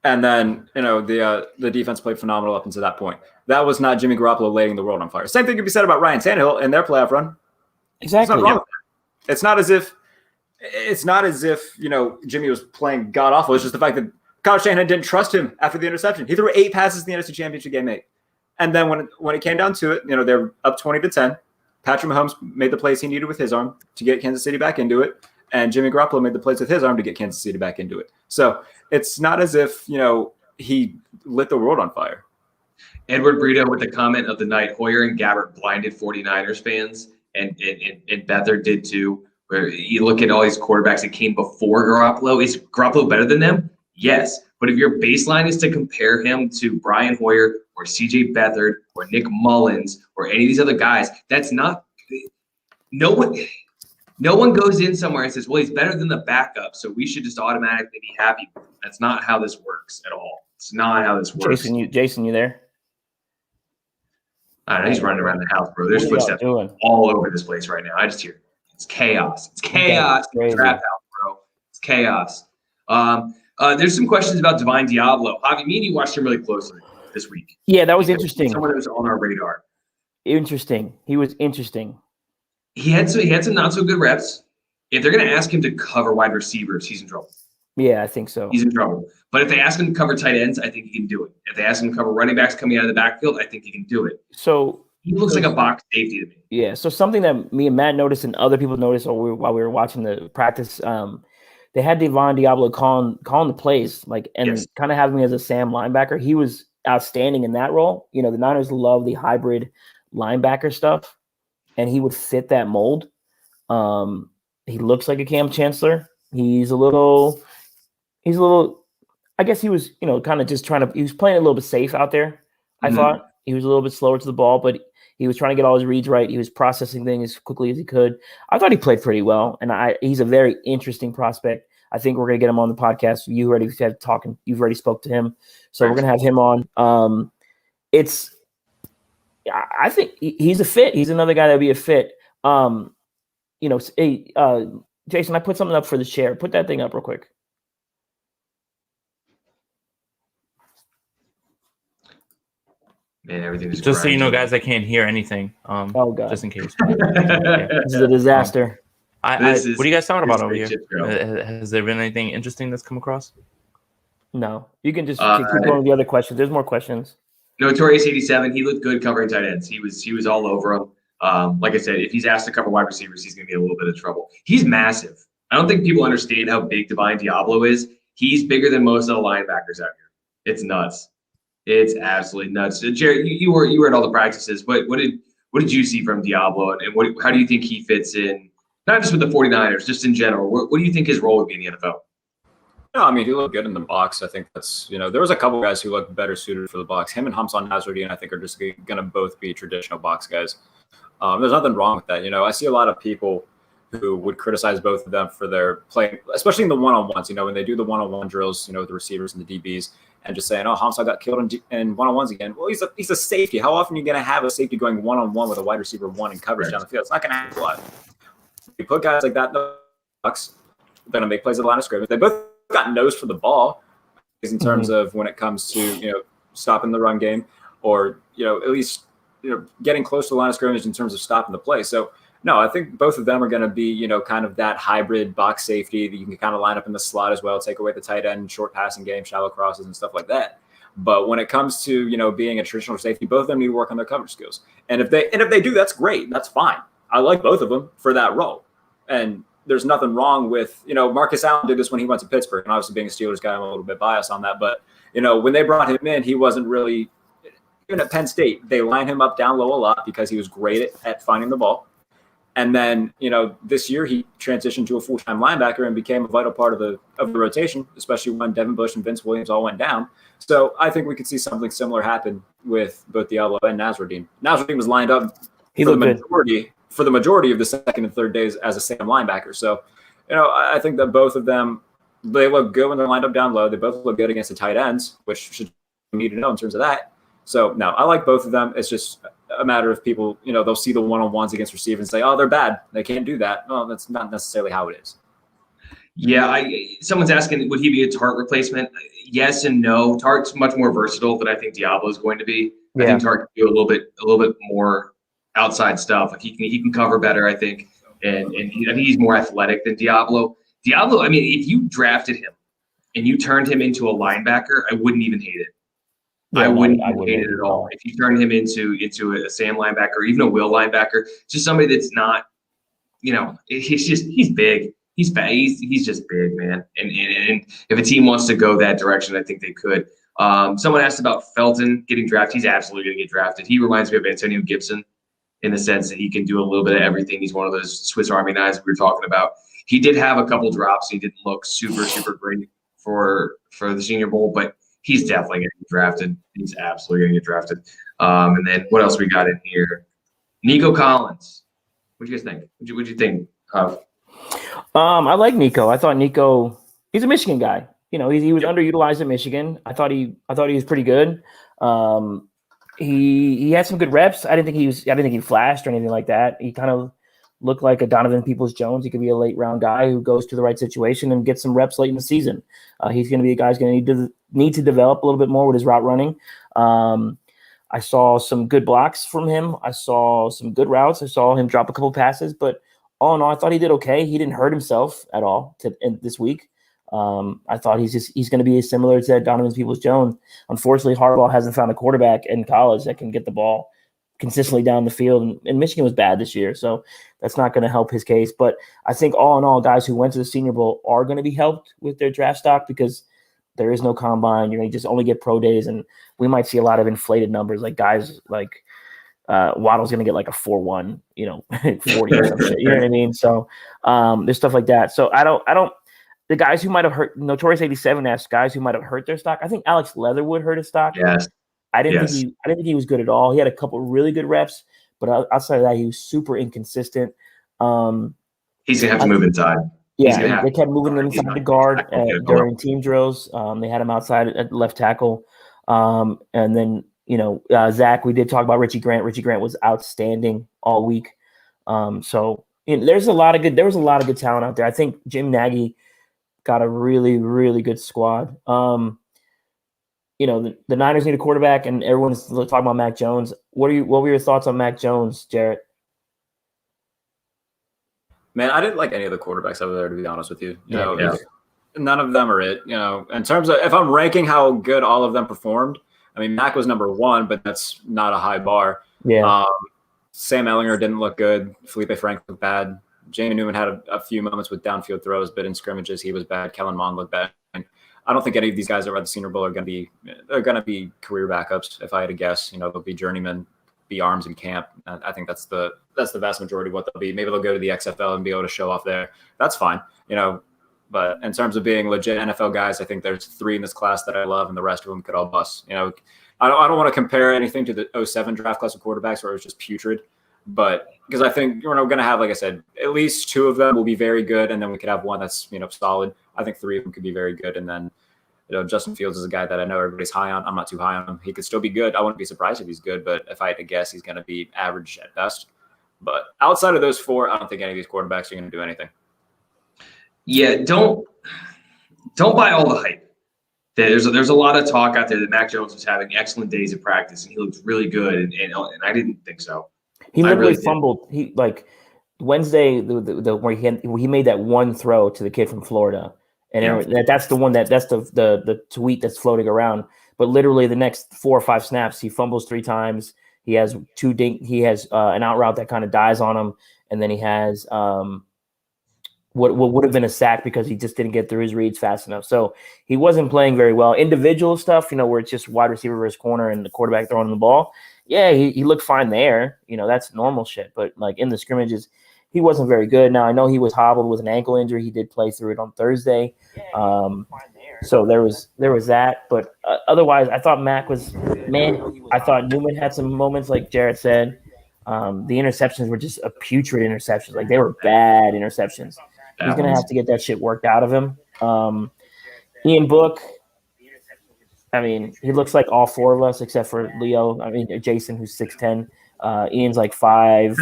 and then the defense played phenomenal up until that point. That was not Jimmy Garoppolo lighting the world on fire. Same thing could be said about Ryan Tannehill and their playoff run. Exactly. It's not as if Jimmy was playing god awful. It's just the fact that Kyle Shanahan didn't trust him after the interception. He threw 8 passes in the NFC Championship game 8. And then when it came down to it, they're up 20-10. Patrick Mahomes made the plays he needed with his arm to get Kansas City back into it, and Jimmy Garoppolo made the plays with his arm to get Kansas City back into it. So it's not as if he lit the world on fire. Edward Brito with the comment of the night: Hoyer and Gabbert blinded 49ers fans, and Beathard did too. Where you look at all these quarterbacks that came before Garoppolo, is Garoppolo better than them? Yes. But if your baseline is to compare him to Brian Hoyer or CJ Beathard or Nick Mullins or any of these other guys, that's not – no one goes in somewhere and says, well, he's better than the backup, so we should just automatically be happy. That's not how this works at all. It's not how this works. Jason, you there? I don't know. He's running around the house, bro. There's footsteps all over this place right now. I just hear it's chaos. It's chaos. Trap house, bro. It's chaos. There's some questions about Divine Diablo. Javi, me and you watched him really closely this week. Yeah, that was interesting. Someone that was on our radar. Interesting. He was interesting. He had some not so good reps. If they're going to ask him to cover wide receivers, he's in trouble. Yeah, I think so. He's in trouble. But if they ask him to cover tight ends, I think he can do it. If they ask him to cover running backs coming out of the backfield, I think he can do it. So he looks like a box safety to me. Yeah. So something that me and Matt noticed and other people noticed while we were watching the practice, they had Divine Diablo calling the plays, kind of having me as a Sam linebacker. He was outstanding in that role. You know, the Niners love the hybrid linebacker stuff, and he would fit that mold. He looks like a Cam Chancellor. He's a little. I guess he was, kind of just he was playing a little bit safe out there. I thought he was a little bit slower to the ball, but he was trying to get all his reads right. He was processing things as quickly as he could. I thought he played pretty well, and he's a very interesting prospect. I think we're going to get him on the podcast. You've already spoke to him, so we're going to have him on. I think he's a fit. He's another guy that'd be a fit. Jason, I put something up for the share. Put that thing up real quick. Man, everything is just so you know, guys, I can't hear anything. Oh god, just in case. This is a disaster. What are you guys talking about over here? Has there been anything interesting that's come across? No, you can just keep going with the other questions. There's more questions. Notorious 87. He looked good covering tight ends. He was all over them. Like I said, if he's asked to cover wide receivers, he's going to be in a little bit of trouble. He's massive. I don't think people understand how big Divine Diablo is. He's bigger than most of the linebackers out here. It's nuts. It's absolutely nuts. Jared, you were at all the practices. What did you see from Diablo, and how do you think he fits in? Not just with the 49ers, just in general. What do you think his role would be in the NFL? No, I mean, he looked good in the box. I think that's, there was a couple guys who looked better suited for the box. Him and Hamza Nasruddin, I think, are just going to both be traditional box guys. There's nothing wrong with that. I see a lot of people who would criticize both of them for their play, especially in the one-on-ones, when they do the one-on-one drills, with the receivers and the DBs, and just saying, oh, Hamza got killed in one-on-ones again. Well, he's a safety. How often are you going to have a safety going one-on-one with a wide receiver one in coverage down the field? It's not going to happen a lot. You put guys like that in the box, they're going to make plays at the line of scrimmage. They both got nose for the ball in terms of when it comes to, stopping the run game or, at least, getting close to the line of scrimmage in terms of stopping the play. So, no, I think both of them are going to be, kind of that hybrid box safety that you can kind of line up in the slot as well, take away the tight end, short passing game, shallow crosses and stuff like that. But when it comes to, being a traditional safety, both of them need to work on their coverage skills. And if they do, that's great. That's fine. I like both of them for that role. And there's nothing wrong with, Marcus Allen did this when he went to Pittsburgh. And obviously being a Steelers guy, I'm a little bit biased on that. But, when they brought him in, he wasn't really, even at Penn State, they lined him up down low a lot because he was great at finding the ball. And then, this year he transitioned to a full-time linebacker and became a vital part of the rotation, especially when Devin Bush and Vince Williams all went down. So I think we could see something similar happen with both Diablo and Nasruddin. Nasruddin was lined up for the majority of the second and third days as a Sam linebacker. So, I think that both of them, they look good when they're lined up down low. They both look good against the tight ends, which should need to know in terms of that. So, no, I like both of them. It's just a matter of people, they'll see the one-on-ones against receivers and say, oh, they're bad. They can't do that. No, that's not necessarily how it is. Yeah, someone's asking, would he be a Tart replacement? Yes and no. Tart's much more versatile than I think Diablo is going to be. Yeah. I think Tart can do a little bit more outside stuff. Like he can cover better, I think. And I think he's more athletic than Diablo. Diablo, I mean, if you drafted him and you turned him into a linebacker, I wouldn't even hate it. Yeah, I wouldn't hate it at all. If you turn him into a Sam linebacker, or even a Will linebacker, just somebody that's not, he's big. He's fat. He's just big, man. And if a team wants to go that direction, I think they could. Someone asked about Felton getting drafted. He's absolutely going to get drafted. He reminds me of Antonio Gibson in the sense that he can do a little bit of everything. He's one of those Swiss Army knives we were talking about. He did have a couple drops. He didn't look super, super great for the Senior Bowl, but he's definitely going to get drafted. He's absolutely going to get drafted. And then what else we got in here? Nico Collins. What do you guys think? What do you think of? I like Nico. I thought Nico, he's a Michigan guy. He was underutilized at Michigan. I thought he was pretty good. He had some good reps. I didn't think he flashed or anything like that. He kind of look like a Donovan Peoples-Jones. He could be a late round guy who goes to the right situation and gets some reps late in the season. He's going to be a guy who's going to need to develop a little bit more with his route running. I saw some good blocks from him. I saw some good routes. I saw him drop a couple passes, but all in all, I thought he did okay. He didn't hurt himself at all this week. I thought he's going to be similar to Donovan Peoples-Jones. Unfortunately, Harbaugh hasn't found a quarterback in college that can get the ball consistently down the field, and Michigan was bad this year, so that's not going to help his case. But I think all in all, guys who went to the Senior Bowl are going to be helped with their draft stock because there is no combine. You're going to just only get pro days, and we might see a lot of inflated numbers, like guys like Waddle's going to get like a 4.1, 40 or some shit. You know what I mean? So there's stuff like that. So I don't. The guys who might have hurt, Notorious 87 asked guys who might have hurt their stock. I think Alex Leatherwood hurt his stock. Yes. I didn't think he was good at all. He had a couple really good reps, but outside of that, he was super inconsistent. He's gonna have to move inside. Yeah, they kept moving him inside the guard during team drills. They had him outside at left tackle, and then Zach. We did talk about Richie Grant. Richie Grant was outstanding all week. So there was a lot of good talent out there. I think Jim Nagy got a really, really good squad. The Niners need a quarterback, and everyone's talking about Mac Jones. What were your thoughts on Mac Jones, Jarrett? Man, I didn't like any of the quarterbacks over there, to be honest with you. None of them are it. In terms of if I'm ranking how good all of them performed, I mean, Mac was number one, but that's not a high bar. Yeah. Sam Ehlinger didn't look good. Felipe Frank looked bad. Jamie Newman had a few moments with downfield throws, but in scrimmages he was bad. Kellen Mond looked bad. I don't think any of these guys that are at the Senior Bowl are going to be career backups. If I had to guess, they'll be journeymen, be arms in camp. I think that's the vast majority of what they'll be. Maybe they'll go to the XFL and be able to show off there. That's fine, But in terms of being legit NFL guys, I think there's 3 in this class that I love, and the rest of them could all bust. I don't want to compare anything to the 07 draft class of quarterbacks where it was just putrid. But because I think we're going to have, like I said, at least 2 of them will be very good, and then we could have one that's solid. I think 3 of them could be very good, and then Justin Fields is a guy that I know everybody's high on. I'm not too high on him. He could still be good. I wouldn't be surprised if he's good, but if I had to guess, he's going to be average at best. But outside of those 4, I don't think any of these quarterbacks are going to do anything. Yeah, don't buy all the hype. There's a lot of talk out there that Mac Jones was having excellent days of practice and he looked really good, and I didn't think so. He literally fumbled. He Wednesday where he made that one throw to the kid from Florida, and that's the one that's the tweet that's floating around. But literally the next 4 or 5 snaps, he fumbles 3 times. He has an out route that kind of dies on him, and then he has what would have been a sack because he just didn't get through his reads fast enough. So he wasn't playing very well. Individual stuff, where it's just wide receiver versus corner and the quarterback throwing the ball. Yeah, he looked fine there. That's normal shit. But like in the scrimmages, he wasn't very good. Now I know he was hobbled with an ankle injury. He did play through it on Thursday. So there was that. But otherwise, I thought Mac was man. I thought Newman had some moments, like Jarrett said. The interceptions were just a putrid interceptions. Like they were bad interceptions. He's gonna have to get that shit worked out of him. Ian Book. I mean, he looks like all 4 of us except for Leo. I mean, Jason, who's 6'10". Ian's like 5.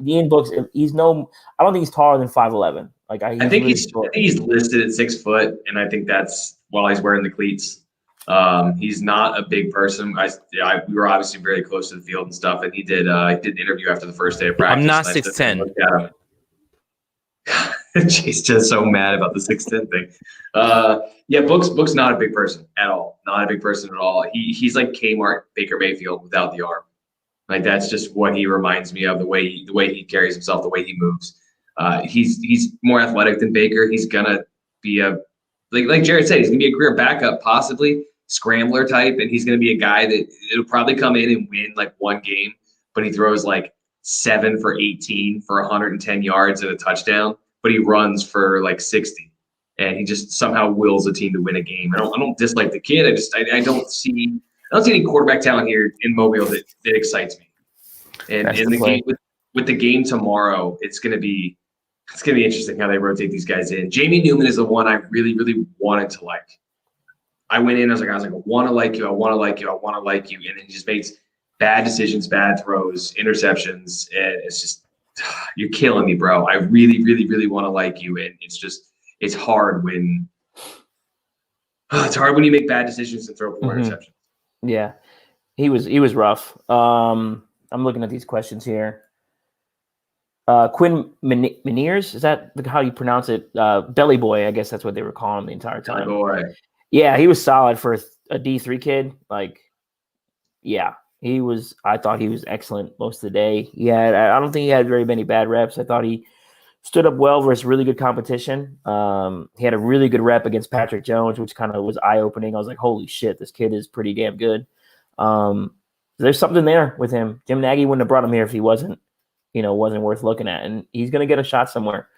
Ian Book's I don't think he's taller than 5'11". Like I think he's listed at 6 foot, and I think that's while he's wearing the cleats. He's not a big person. We were obviously very close to the field and stuff, and he did an interview after the first day of practice. I'm not 6'10". She's just so mad about the 6'10" thing. Book's not a big person at all. Not a big person at all. He's like Kmart Baker Mayfield without the arm. Like that's just what he reminds me of. The way he carries himself, the way he moves. He's more athletic than Baker. He's gonna be like Jared said, he's gonna be a career backup, possibly scrambler type, and he's gonna be a guy that it'll probably come in and win like one game, but he throws like 7 for 18 for 110 yards and a touchdown, but he runs for like 60, and he just somehow wills a team to win a game. I don't dislike the kid. I don't see any quarterback talent here in Mobile that excites me. And in the game with the game tomorrow, it's gonna be interesting how they rotate these guys in. Jamie Newman is the one I really, really wanted to like. I went in, I was like, I want to like you, I want to like you, I want to like you, and then he just makes bad decisions, bad throws, interceptions, and it's just you're killing me, bro. I really, really, really want to like you, and it's hard when you make bad decisions and throw 4 interceptions. Yeah, he was rough. I'm looking at these questions here. Quinn Meniers, is that how you pronounce it? Belly Boy, I guess that's what they were calling him the entire time. Boy. Yeah, he was solid for a D3 kid. Like, yeah, he was. I thought he was excellent most of the day. I don't think he had very many bad reps. I thought he stood up well versus really good competition. He had a really good rep against Patrick Jones, which kind of was eye-opening. I was like, holy shit, this kid is pretty damn good. There's something there with him. Jim Nagy wouldn't have brought him here if he wasn't worth looking at. And he's going to get a shot somewhere.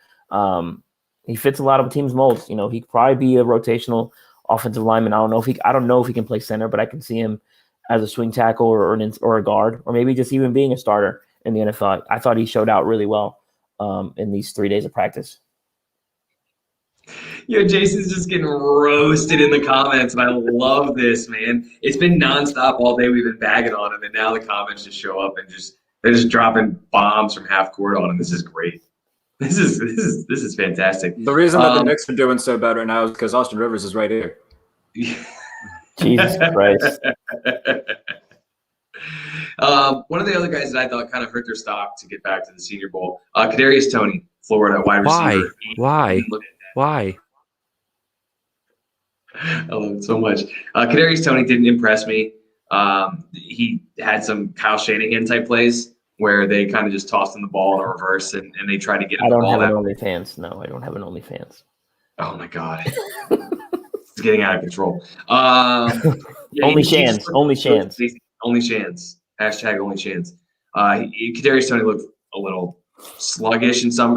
He fits a lot of teams' molds. He could probably be a rotational offensive lineman. I don't know if he can play center, but I can see him as a swing tackle or a guard, or maybe just even being a starter in the NFL. I thought he showed out really well in these 3 days of practice. Jason's just getting roasted in the comments, and I love this, man. It's been nonstop all day. We've been bagging on him, and now the comments just show up and they're just dropping bombs from half court on him. This is great. This is fantastic. The reason that the Knicks are doing so bad right now is because Austin Rivers is right here. Jesus Christ. One of the other guys that I thought kind of hurt their stock, to get back to the Senior Bowl, Kadarius Toney, Florida wide receiver. Why? I love it so much. Kadarius Toney didn't impress me. He had some Kyle Shanahan type plays where they kind of just tossed him the ball in a reverse and they tried to get him the ball. I don't have an OnlyFans. No, I don't have an OnlyFans. Oh my God. It's getting out of control. Only chance. Only chance. Hashtag only chance. Kadarius Toney looked a little sluggish in some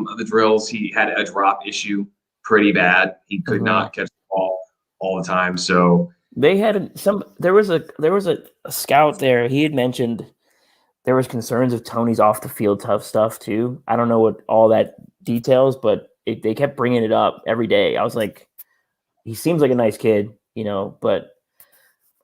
of the drills. He had a drop issue pretty bad. He could not catch the ball all the time. So they had there was a scout there. He had mentioned there was concerns of Toney's off the field tough stuff too. I don't know what all that details, but they kept bringing it up every day. I was like, he seems like a nice kid, but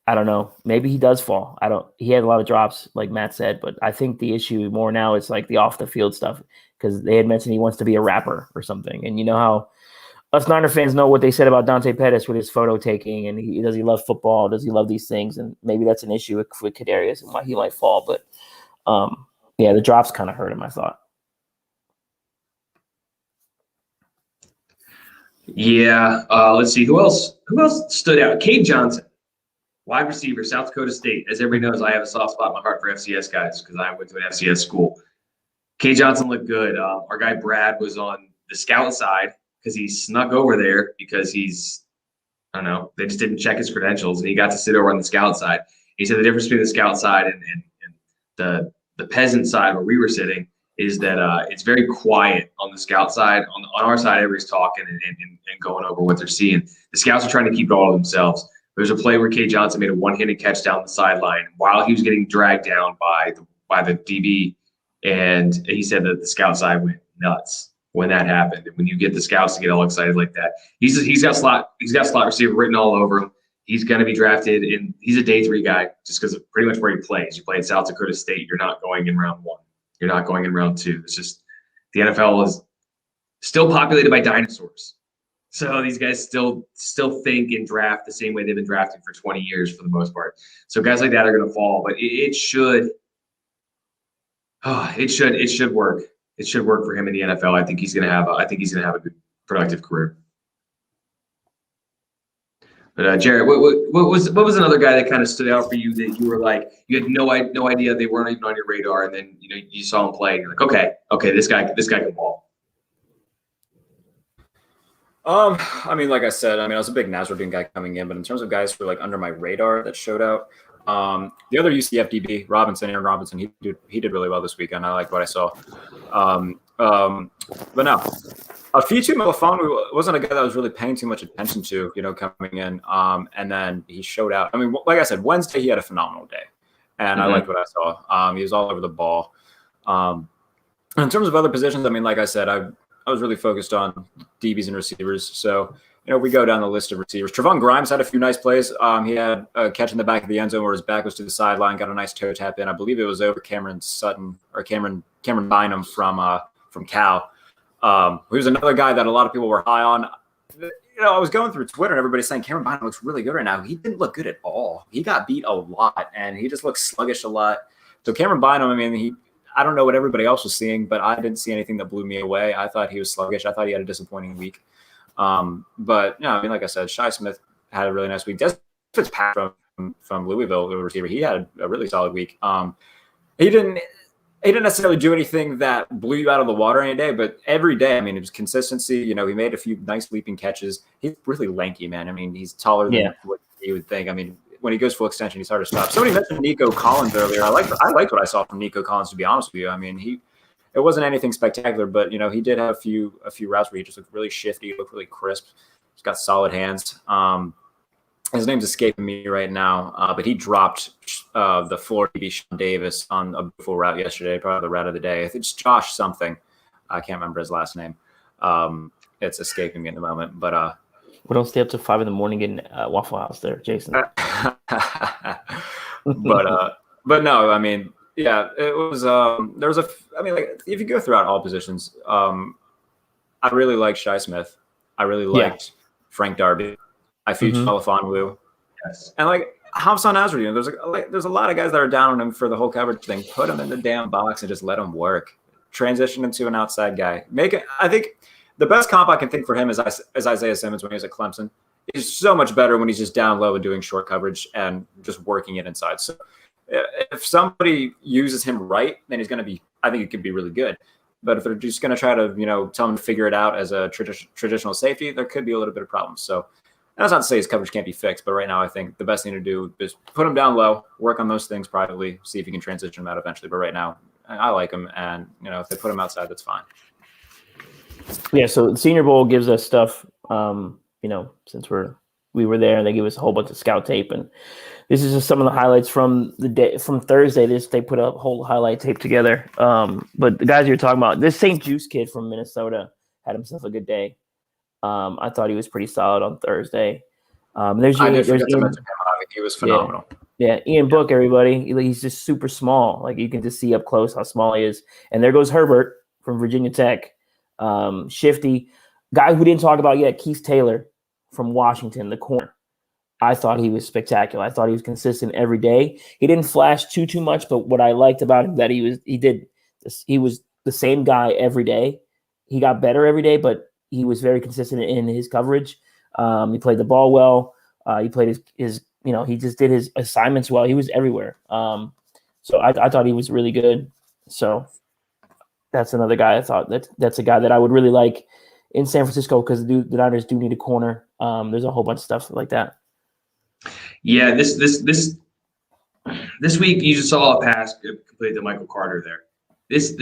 I don't know. Maybe he does fall. He had a lot of drops, like Matt said, but I think the issue more now is like the off the field stuff, because they had mentioned he wants to be a rapper or something. And you know how us Niner fans know what they said about Dante Pettis with his photo taking, and does he love football? Does he love these things? And maybe that's an issue with Kadarius and why he might fall. But the drops kind of hurt him, I thought. Yeah. Let's see. Who else stood out? Cade Johnson, wide receiver, South Dakota State. As everybody knows, I have a soft spot in my heart for FCS guys because I went to an FCS school. Cade Johnson looked good. Our guy Brad was on the scout side because he snuck over there because I don't know, they just didn't check his credentials, and he got to sit over on the scout side. He said the difference between the scout side and the peasant side where we were sitting is that it's very quiet on the scout side. On our side, everybody's talking and going over what they're seeing. The scouts are trying to keep it all to themselves. There's a play where Cade Johnson made a one-handed catch down the sideline while he was getting dragged down by the DB, and he said that the scout side went nuts when that happened. And when you get the scouts to get all excited like that, he's got slot receiver written all over him. He's going to be drafted, and he's a day 3 guy just because of pretty much where he plays. You play at South Dakota State, you're not going in round 1. You're not going in round 2. It's just the NFL is still populated by dinosaurs. So these guys still think and draft the same way they've been drafting for 20 years for the most part. So guys like that are going to fall, but it should work. It should work for him in the NFL. I think he's going to have a good productive career. But Jared, what was another guy that kind of stood out for you that you were like, you had no idea they weren't even on your radar, and then you saw him play and you're like, okay, this guy can ball. I mean, like I said, I was a big Nasruddin guy coming in, but in terms of guys who were like under my radar that showed out, the other UCF DB, Aaron Robinson, he did really well this weekend. I liked what I saw. But no, Afitu Melifonwu wasn't a guy that I was really paying too much attention to, coming in. And then he showed out. I mean, like I said, Wednesday he had a phenomenal day, and I liked what I saw. He was all over the ball. In terms of other positions, I mean, like I said, I was really focused on DBs and receivers. So we go down the list of receivers. Travon Grimes had a few nice plays. He had a catch in the back of the end zone where his back was to the sideline, got a nice toe tap in. I believe it was over Cameron Bynum from Cal. He was another guy that a lot of people were high on. I was going through Twitter and everybody's saying Cameron Bynum looks really good right now. He didn't look good at all. He got beat a lot, and he just looks sluggish a lot. So Cameron Bynum, I don't know what everybody else was seeing, but I didn't see anything that blew me away. I thought he was sluggish. I thought he had a disappointing week. But like I said, Shi Smith had a really nice week. Des Fitzpatrick from Louisville, the receiver, he had a really solid week. He didn't necessarily do anything that blew you out of the water any day, but every day, it was consistency. He made a few nice leaping catches. He's really lanky, man. He's taller than what you would think. When he goes full extension, he's hard to stop. Somebody mentioned Nico Collins earlier. I liked what I saw from Nico Collins, to be honest with you. It wasn't anything spectacular, but he did have a few routes where he just looked really shifty, looked really crisp. He's got solid hands. His name's escaping me right now, but he dropped the Florida DB Sean Davis on a beautiful route yesterday, probably the route of the day. I think it's Josh something. I can't remember his last name. It's escaping me at the moment, but we don't stay up to 5 a.m. in Waffle House there, Jason. but no, it was. There was if you go throughout all positions, I really liked Shi Smith. I really liked Frank Darby. I featured Melifonwu. Yes. And Hamza Nasri, there's a lot of guys that are down on him for the whole coverage thing. Put him in the damn box and just let him work. Transition into an outside guy. I think the best comp I can think for him is Isaiah Simmons when he was at Clemson. He's so much better when he's just down low and doing short coverage and just working it inside. So if somebody uses him right, then he's going to be. I think it could be really good. But if they're just going to try to tell him to figure it out as a traditional safety, there could be a little bit of problems. So. And that's not to say his coverage can't be fixed, but right now I think the best thing to do is put him down low, work on those things privately, see if you can transition him out eventually. But right now, I like him, and if they put him outside, that's fine. Yeah, so the Senior Bowl gives us stuff. Since we were there, and they give us a whole bunch of scout tape, and this is just some of the highlights from the day from Thursday. They put a whole highlight tape together. But the guys you're talking about, this St. Juice kid from Minnesota had himself a good day. I thought he was pretty solid on Thursday. There's Ian, he was phenomenal. Yeah, Ian Book, everybody. He's just super small. You can just see up close how small he is. And there goes Herbert from Virginia Tech. Shifty. Guy who didn't talk about yet, Keith Taylor from Washington, the corner. I thought he was spectacular. I thought he was consistent every day. He didn't flash too much, but what I liked about him that he was the same guy every day. He got better every day, but he was very consistent in his coverage. He played the ball well. He played his he just did his assignments well. He was everywhere. So I thought he was really good. So that's another guy I thought that's a guy that I would really like in San Francisco because the Niners do need a corner. There's a whole bunch of stuff like that. Yeah, this week you just saw a pass complete to Michael Carter there. This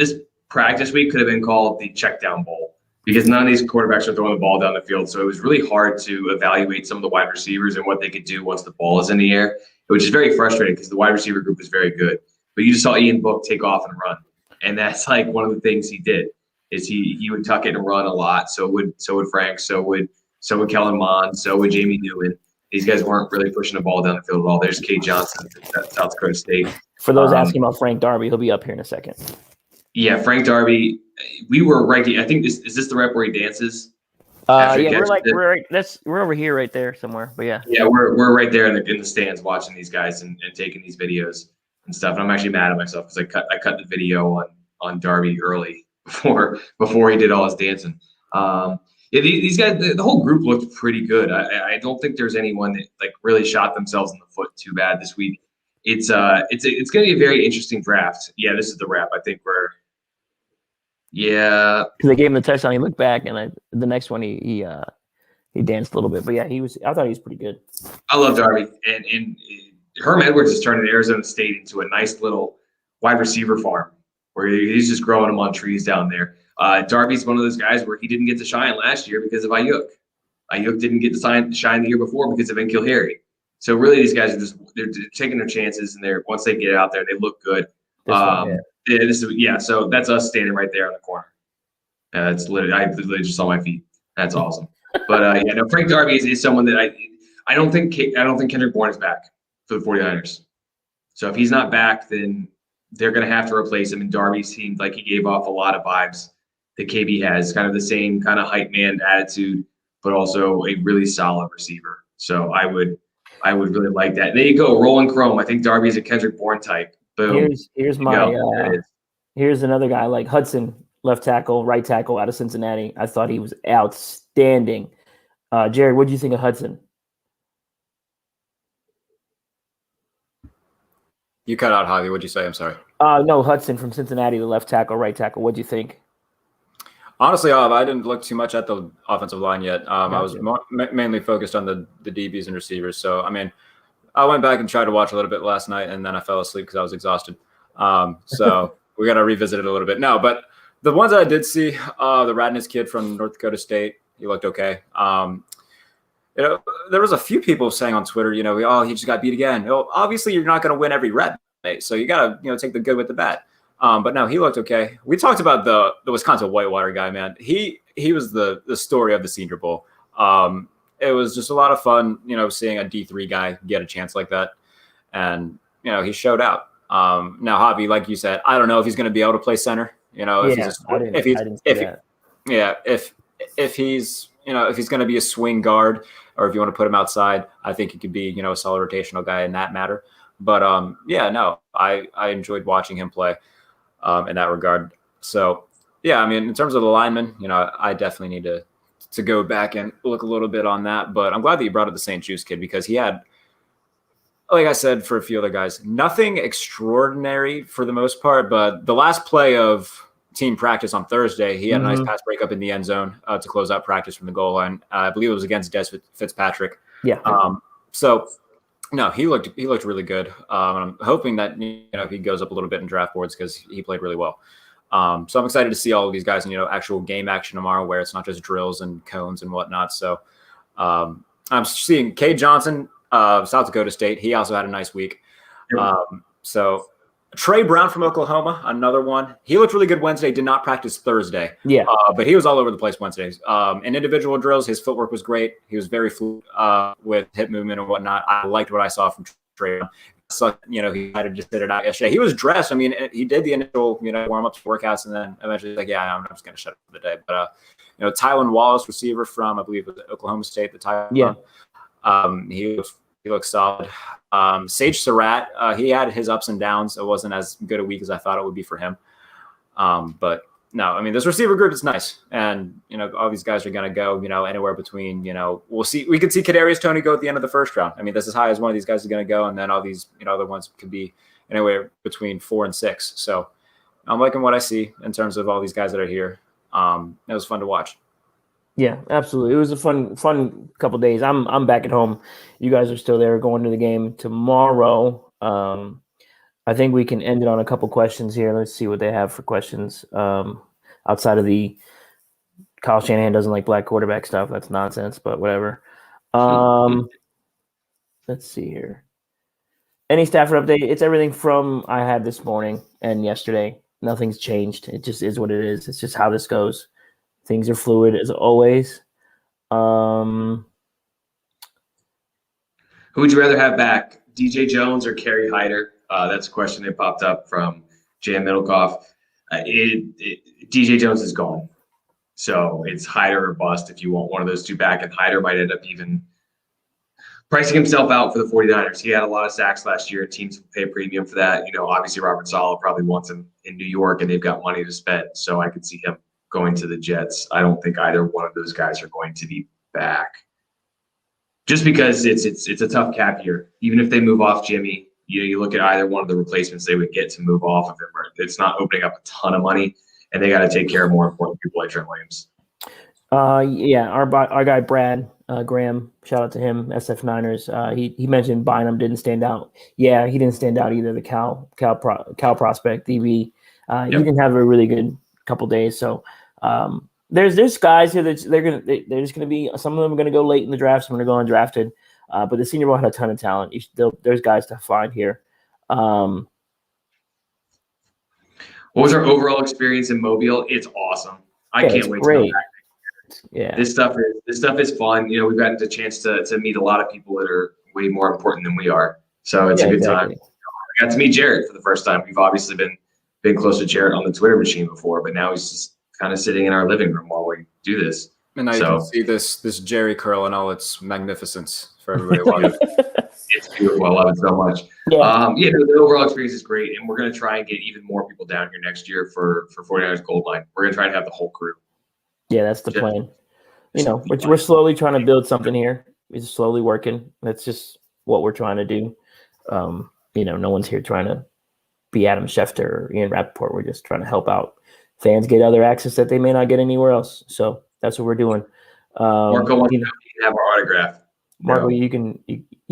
practice week could have been called the check down bowl. Because none of these quarterbacks are throwing the ball down the field. So it was really hard to evaluate some of the wide receivers and what they could do once the ball is in the air, which is very frustrating because the wide receiver group is very good. But you just saw Ian Book take off and run. And that's one of the things he did is he would tuck it and run a lot. So would Frank, so would Kellen Mond, so would Jamie Newman. These guys weren't really pushing the ball down the field at all. There's Kate Johnson at South Dakota State. For those asking about Frank Darby, he'll be up here in a second. Yeah, Frank Darby. We were right. I think is this the rep where he dances? We're over here right there somewhere. But yeah. Yeah, we're right there in the stands watching these guys and taking these videos and stuff. And I'm actually mad at myself because I cut the video on Darby early before he did all his dancing. These guys, the whole group looked pretty good. I don't think there's anyone that really shot themselves in the foot too bad this week. It's going to be a very interesting draft. Yeah, this is the wrap. I think we're. Yeah, because they gave him the touchdown. He looked back, and the next one he danced a little bit. But yeah, I thought he was pretty good. I love Darby, and Herm Edwards is turning Arizona State into a nice little wide receiver farm where he's just growing them on trees down there. Darby's one of those guys where he didn't get to shine last year because of Ayuk. Ayuk didn't get to shine the year before because of N'Keal Harry. So really, these guys are they're taking their chances, and once they get out there, they look good. So that's us standing right there on the corner. It's literally I literally just saw my feet. That's awesome. But yeah, no, Frank Darby is someone that I don't think Kendrick Bourne is back for the 49ers. So if he's not back, then they're going to have to replace him. And Darby seemed like he gave off a lot of vibes that KB has, kind of the same kind of hype man attitude, but also a really solid receiver. So I would really like that. There you go, rolling chrome. I think Darby's a Kendrick Bourne type. Boom. Here's another guy like Hudson, left tackle, right tackle out of Cincinnati. I thought he was outstanding. Jared, what do you think of Hudson? You cut out, Javi. What'd you say? I'm sorry. No, Hudson from Cincinnati, the left tackle, right tackle. What'd you think? Honestly, I didn't look too much at the offensive line yet. I was mainly focused on the DBs and receivers. So, I mean, I went back and tried to watch a little bit last night, and then I fell asleep because I was exhausted. So we got to revisit it a little bit. No, but the ones that I did see, the Radness kid from North Dakota State, he looked okay. There was a few people saying on Twitter, he just got beat again. Obviously, you're not going to win every rep, mate. So you got to, take the good with the bad. But no, he looked okay. We talked about the Wisconsin Whitewater guy, man. He was the story of the Senior Bowl. It was just a lot of fun, seeing a D3 guy get a chance like that. And, he showed out. Now, Javi, like you said, I don't know if he's going to be able to play center. If he's going to be a swing guard, or if you want to put him outside, I think he could be, a solid rotational guy in that matter. But I enjoyed watching him play in that regard. So yeah, I mean, in terms of the linemen, I definitely need to go back and look a little bit on that. But I'm glad that you brought up the St. Jude's kid, because he had, like I said, for a few other guys, nothing extraordinary for the most part. But the last play of team practice on Thursday, he had a nice pass breakup in the end zone to close out practice from the goal line. I believe it was against Des Fitzpatrick. Yeah. So no, he looked really good. I'm hoping that he goes up a little bit in draft boards, because he played really well. So I'm excited to see all of these guys in actual game action tomorrow, where it's not just drills and cones and whatnot. So I'm seeing Cade Johnson, South Dakota State. He also had a nice week. So Trey Brown from Oklahoma, another one. He looked really good Wednesday. Did not practice Thursday. Yeah, but he was all over the place Wednesday. In individual drills, his footwork was great. He was very fluid with hip movement and whatnot. I liked what I saw from Trey Brown. So, he had to just sit it out yesterday. He was dressed. I mean, he did the initial, warm-ups, workouts, and then eventually like, yeah, I'm just going to shut up for the day. But, Tylan Wallace, receiver from, I believe, Oklahoma State, the Titan. Yeah. He looks solid. Sage Surratt, he had his ups and downs. It wasn't as good a week as I thought it would be for him. But no, I mean, this receiver group is nice. And, all these guys are going to go, anywhere between, we'll see. We could see Kadarius Toney go at the end of the first round. I mean, that's as high as one of these guys is going to go. And then all these, other ones could be anywhere between 4 and 6. So I'm liking what I see in terms of all these guys that are here. It was fun to watch. Yeah, absolutely. It was a fun couple of days. I'm back at home. You guys are still there, going to the game tomorrow. I think we can end it on a couple questions here. Let's see what they have for questions. Outside of the Kyle Shanahan doesn't like black quarterback stuff. That's nonsense, but whatever. Let's see here. Any Stafford update? It's everything from I had this morning and yesterday. Nothing's changed. It just is what it is. It's just how this goes. Things are fluid as always. Who would you rather have back, DJ Jones or Kerry Hyder? That's a question that popped up from Jan Middlecoff. DJ Jones is gone. So it's Hyder or bust if you want one of those two back. And Hyder might end up even pricing himself out for the 49ers. He had a lot of sacks last year. Teams will pay a premium for that. Obviously Robert Saleh probably wants him in New York, and they've got money to spend. So I could see him going to the Jets. I don't think either one of those guys are going to be back, just because it's a tough cap year. Even if they move off Jimmy, you look at either one of the replacements they would get to move off of him. It's not opening up a ton of money, and they got to take care of more important people like Trent Williams. Yeah, our guy Brad Graham, shout out to him. SF Niners. He mentioned Bynum didn't stand out. Yeah, he didn't stand out either. The Cal prospect DB. He didn't have a really good couple days. So there's guys here that they're just gonna be, some of them are gonna go late in the draft, some are gonna go undrafted. But the Senior Bowl had a ton of talent. There's guys to find here. What was our overall experience in Mobile? It's awesome. I can't wait to go back. Yeah. This stuff is fun. You know, we've gotten a chance to meet a lot of people that are way more important than we are. So it's a good time. I got to meet Jarrett for the first time. We've obviously been close to Jarrett on the Twitter machine before, but now he's just kind of sitting in our living room while we do this. And now you can see this Jerry curl in all its magnificence for everybody watching. It's beautiful. I love it so much. Yeah. The overall experience is great, and we're going to try and get even more people down here next year for 49ers Gold Line. We're going to try and have the whole crew. Yeah, that's the plan. You know, we're slowly trying to build something here. We're slowly working. That's just what we're trying to do. You know, no one's here trying to be Adam Schefter or Ian Rappaport. We're just trying to help out fans get other access that they may not get anywhere else. So that's what we're doing. Marco wants to have our autograph. Marco, you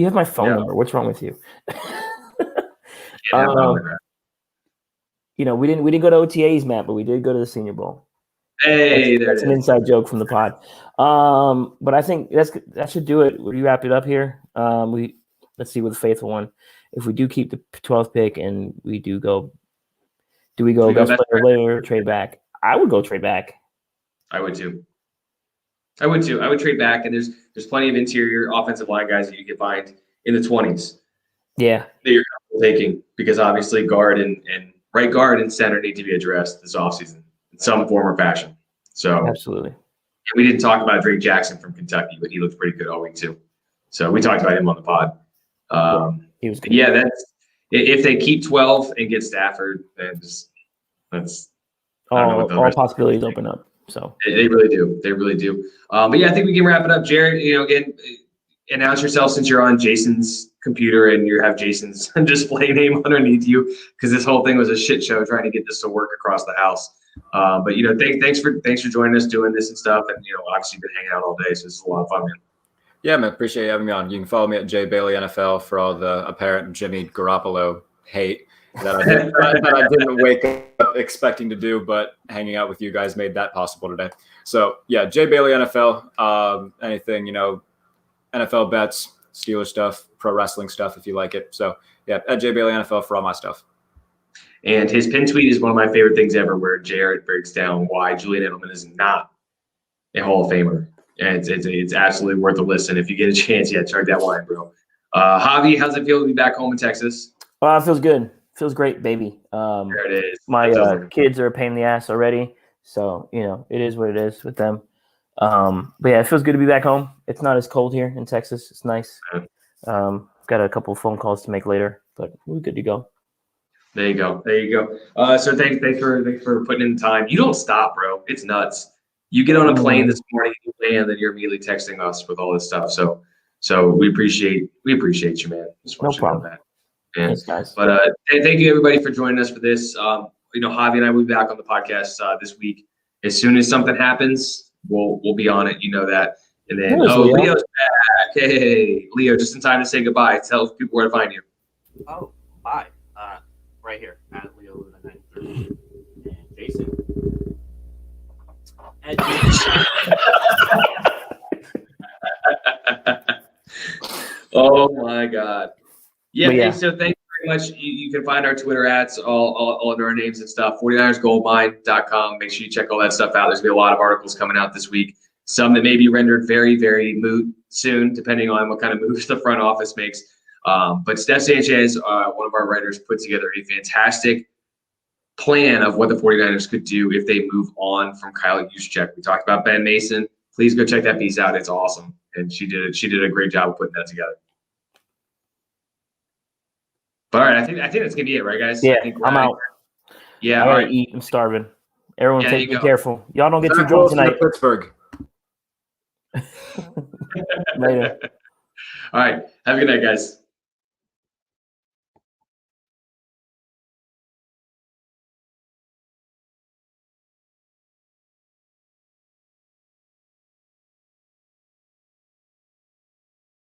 have my phone number. What's wrong with you? You know, we didn't go to OTAs, Matt, but we did go to the Senior Bowl. Hey, that's an inside joke from the pod. But I think that should do it. We wrap it up here. Let's see with the faithful one. If we do keep the 12th pick and we do go best player later, trade back. I would go trade back. I would too. I would trade back, and there's plenty of interior offensive line guys that you can find in the 20s. Yeah. That you're taking, because obviously guard and right guard and center need to be addressed this offseason in some form or fashion. So absolutely. We didn't talk about Drake Jackson from Kentucky, but he looked pretty good all week too. So we talked about him on the pod. He was good. Yeah, that's if they keep 12 and get Stafford, then that's all possibilities open up. So they really do. They really do. But yeah, I think we can wrap it up. Jared, you know, again, announce yourself since you're on Jason's computer and you have Jason's display name underneath you, because this whole thing was a shit show trying to get this to work across the house. But you know, thanks for joining us doing this and stuff. And you know, obviously you've been hanging out all day, so this is a lot of fun, man. Yeah, man, appreciate you having me on. You can follow me at J Bailey NFL for all the apparent Jimmy Garoppolo hate that I didn't wake up expecting to do, but hanging out with you guys made that possible today. So yeah, J Bailey NFL. Anything, you know, NFL bets, Steelers stuff, pro wrestling stuff, if you like it. So yeah, at J Bailey NFL for all my stuff. And his pin tweet is one of my favorite things ever, where Jared breaks down why Julian Edelman is not a Hall of Famer. And it's absolutely worth a listen. If you get a chance, check that line, bro. Javi, how's it feel to be back home in Texas? It feels good. Feels great, baby. There it is. My kids are a pain in the ass already. So, you know, it is what it is with them. But yeah, it feels good to be back home. It's not as cold here in Texas. It's nice. Got a couple of phone calls to make later, but we're good to go. There you go. So thanks for putting in the time. You don't stop, bro. It's nuts. You get on a plane this morning and then you're immediately texting us with all this stuff. So we appreciate you, man. No problem. That. Thanks, guys. But thank you everybody for joining us for this. You know, Javi and I will be back on the podcast this week. As soon as something happens, we'll be on it. You know that. And then Leo's back. Hey, Leo, just in time to say goodbye. Tell people where to find you. Oh, bye. Right here at Leo Luna 93 and Jason. Oh my God. Yeah. Yeah. So thank you very much. You can find our Twitter ads all under our names and stuff. 49ersgoldmine.com. Make sure you check all that stuff out. There's gonna be a lot of articles coming out this week. Some that may be rendered very, very moot soon, depending on what kind of moves the front office makes. But Steph Sanchez, one of our writers, put together a fantastic plan of what the 49ers could do if they move on from Kyle Juszczyk. We talked about Ben Mason. Please go check that piece out. It's awesome. And she did a great job of putting that together. But all right, I think that's gonna be it, right, guys? Yeah, I think I'm out. Yeah, I all gotta right. eat. I'm starving. Everyone, Yeah, be careful. Y'all don't get too drunk tonight. Pittsburgh. Later. All right. Have a good night, guys.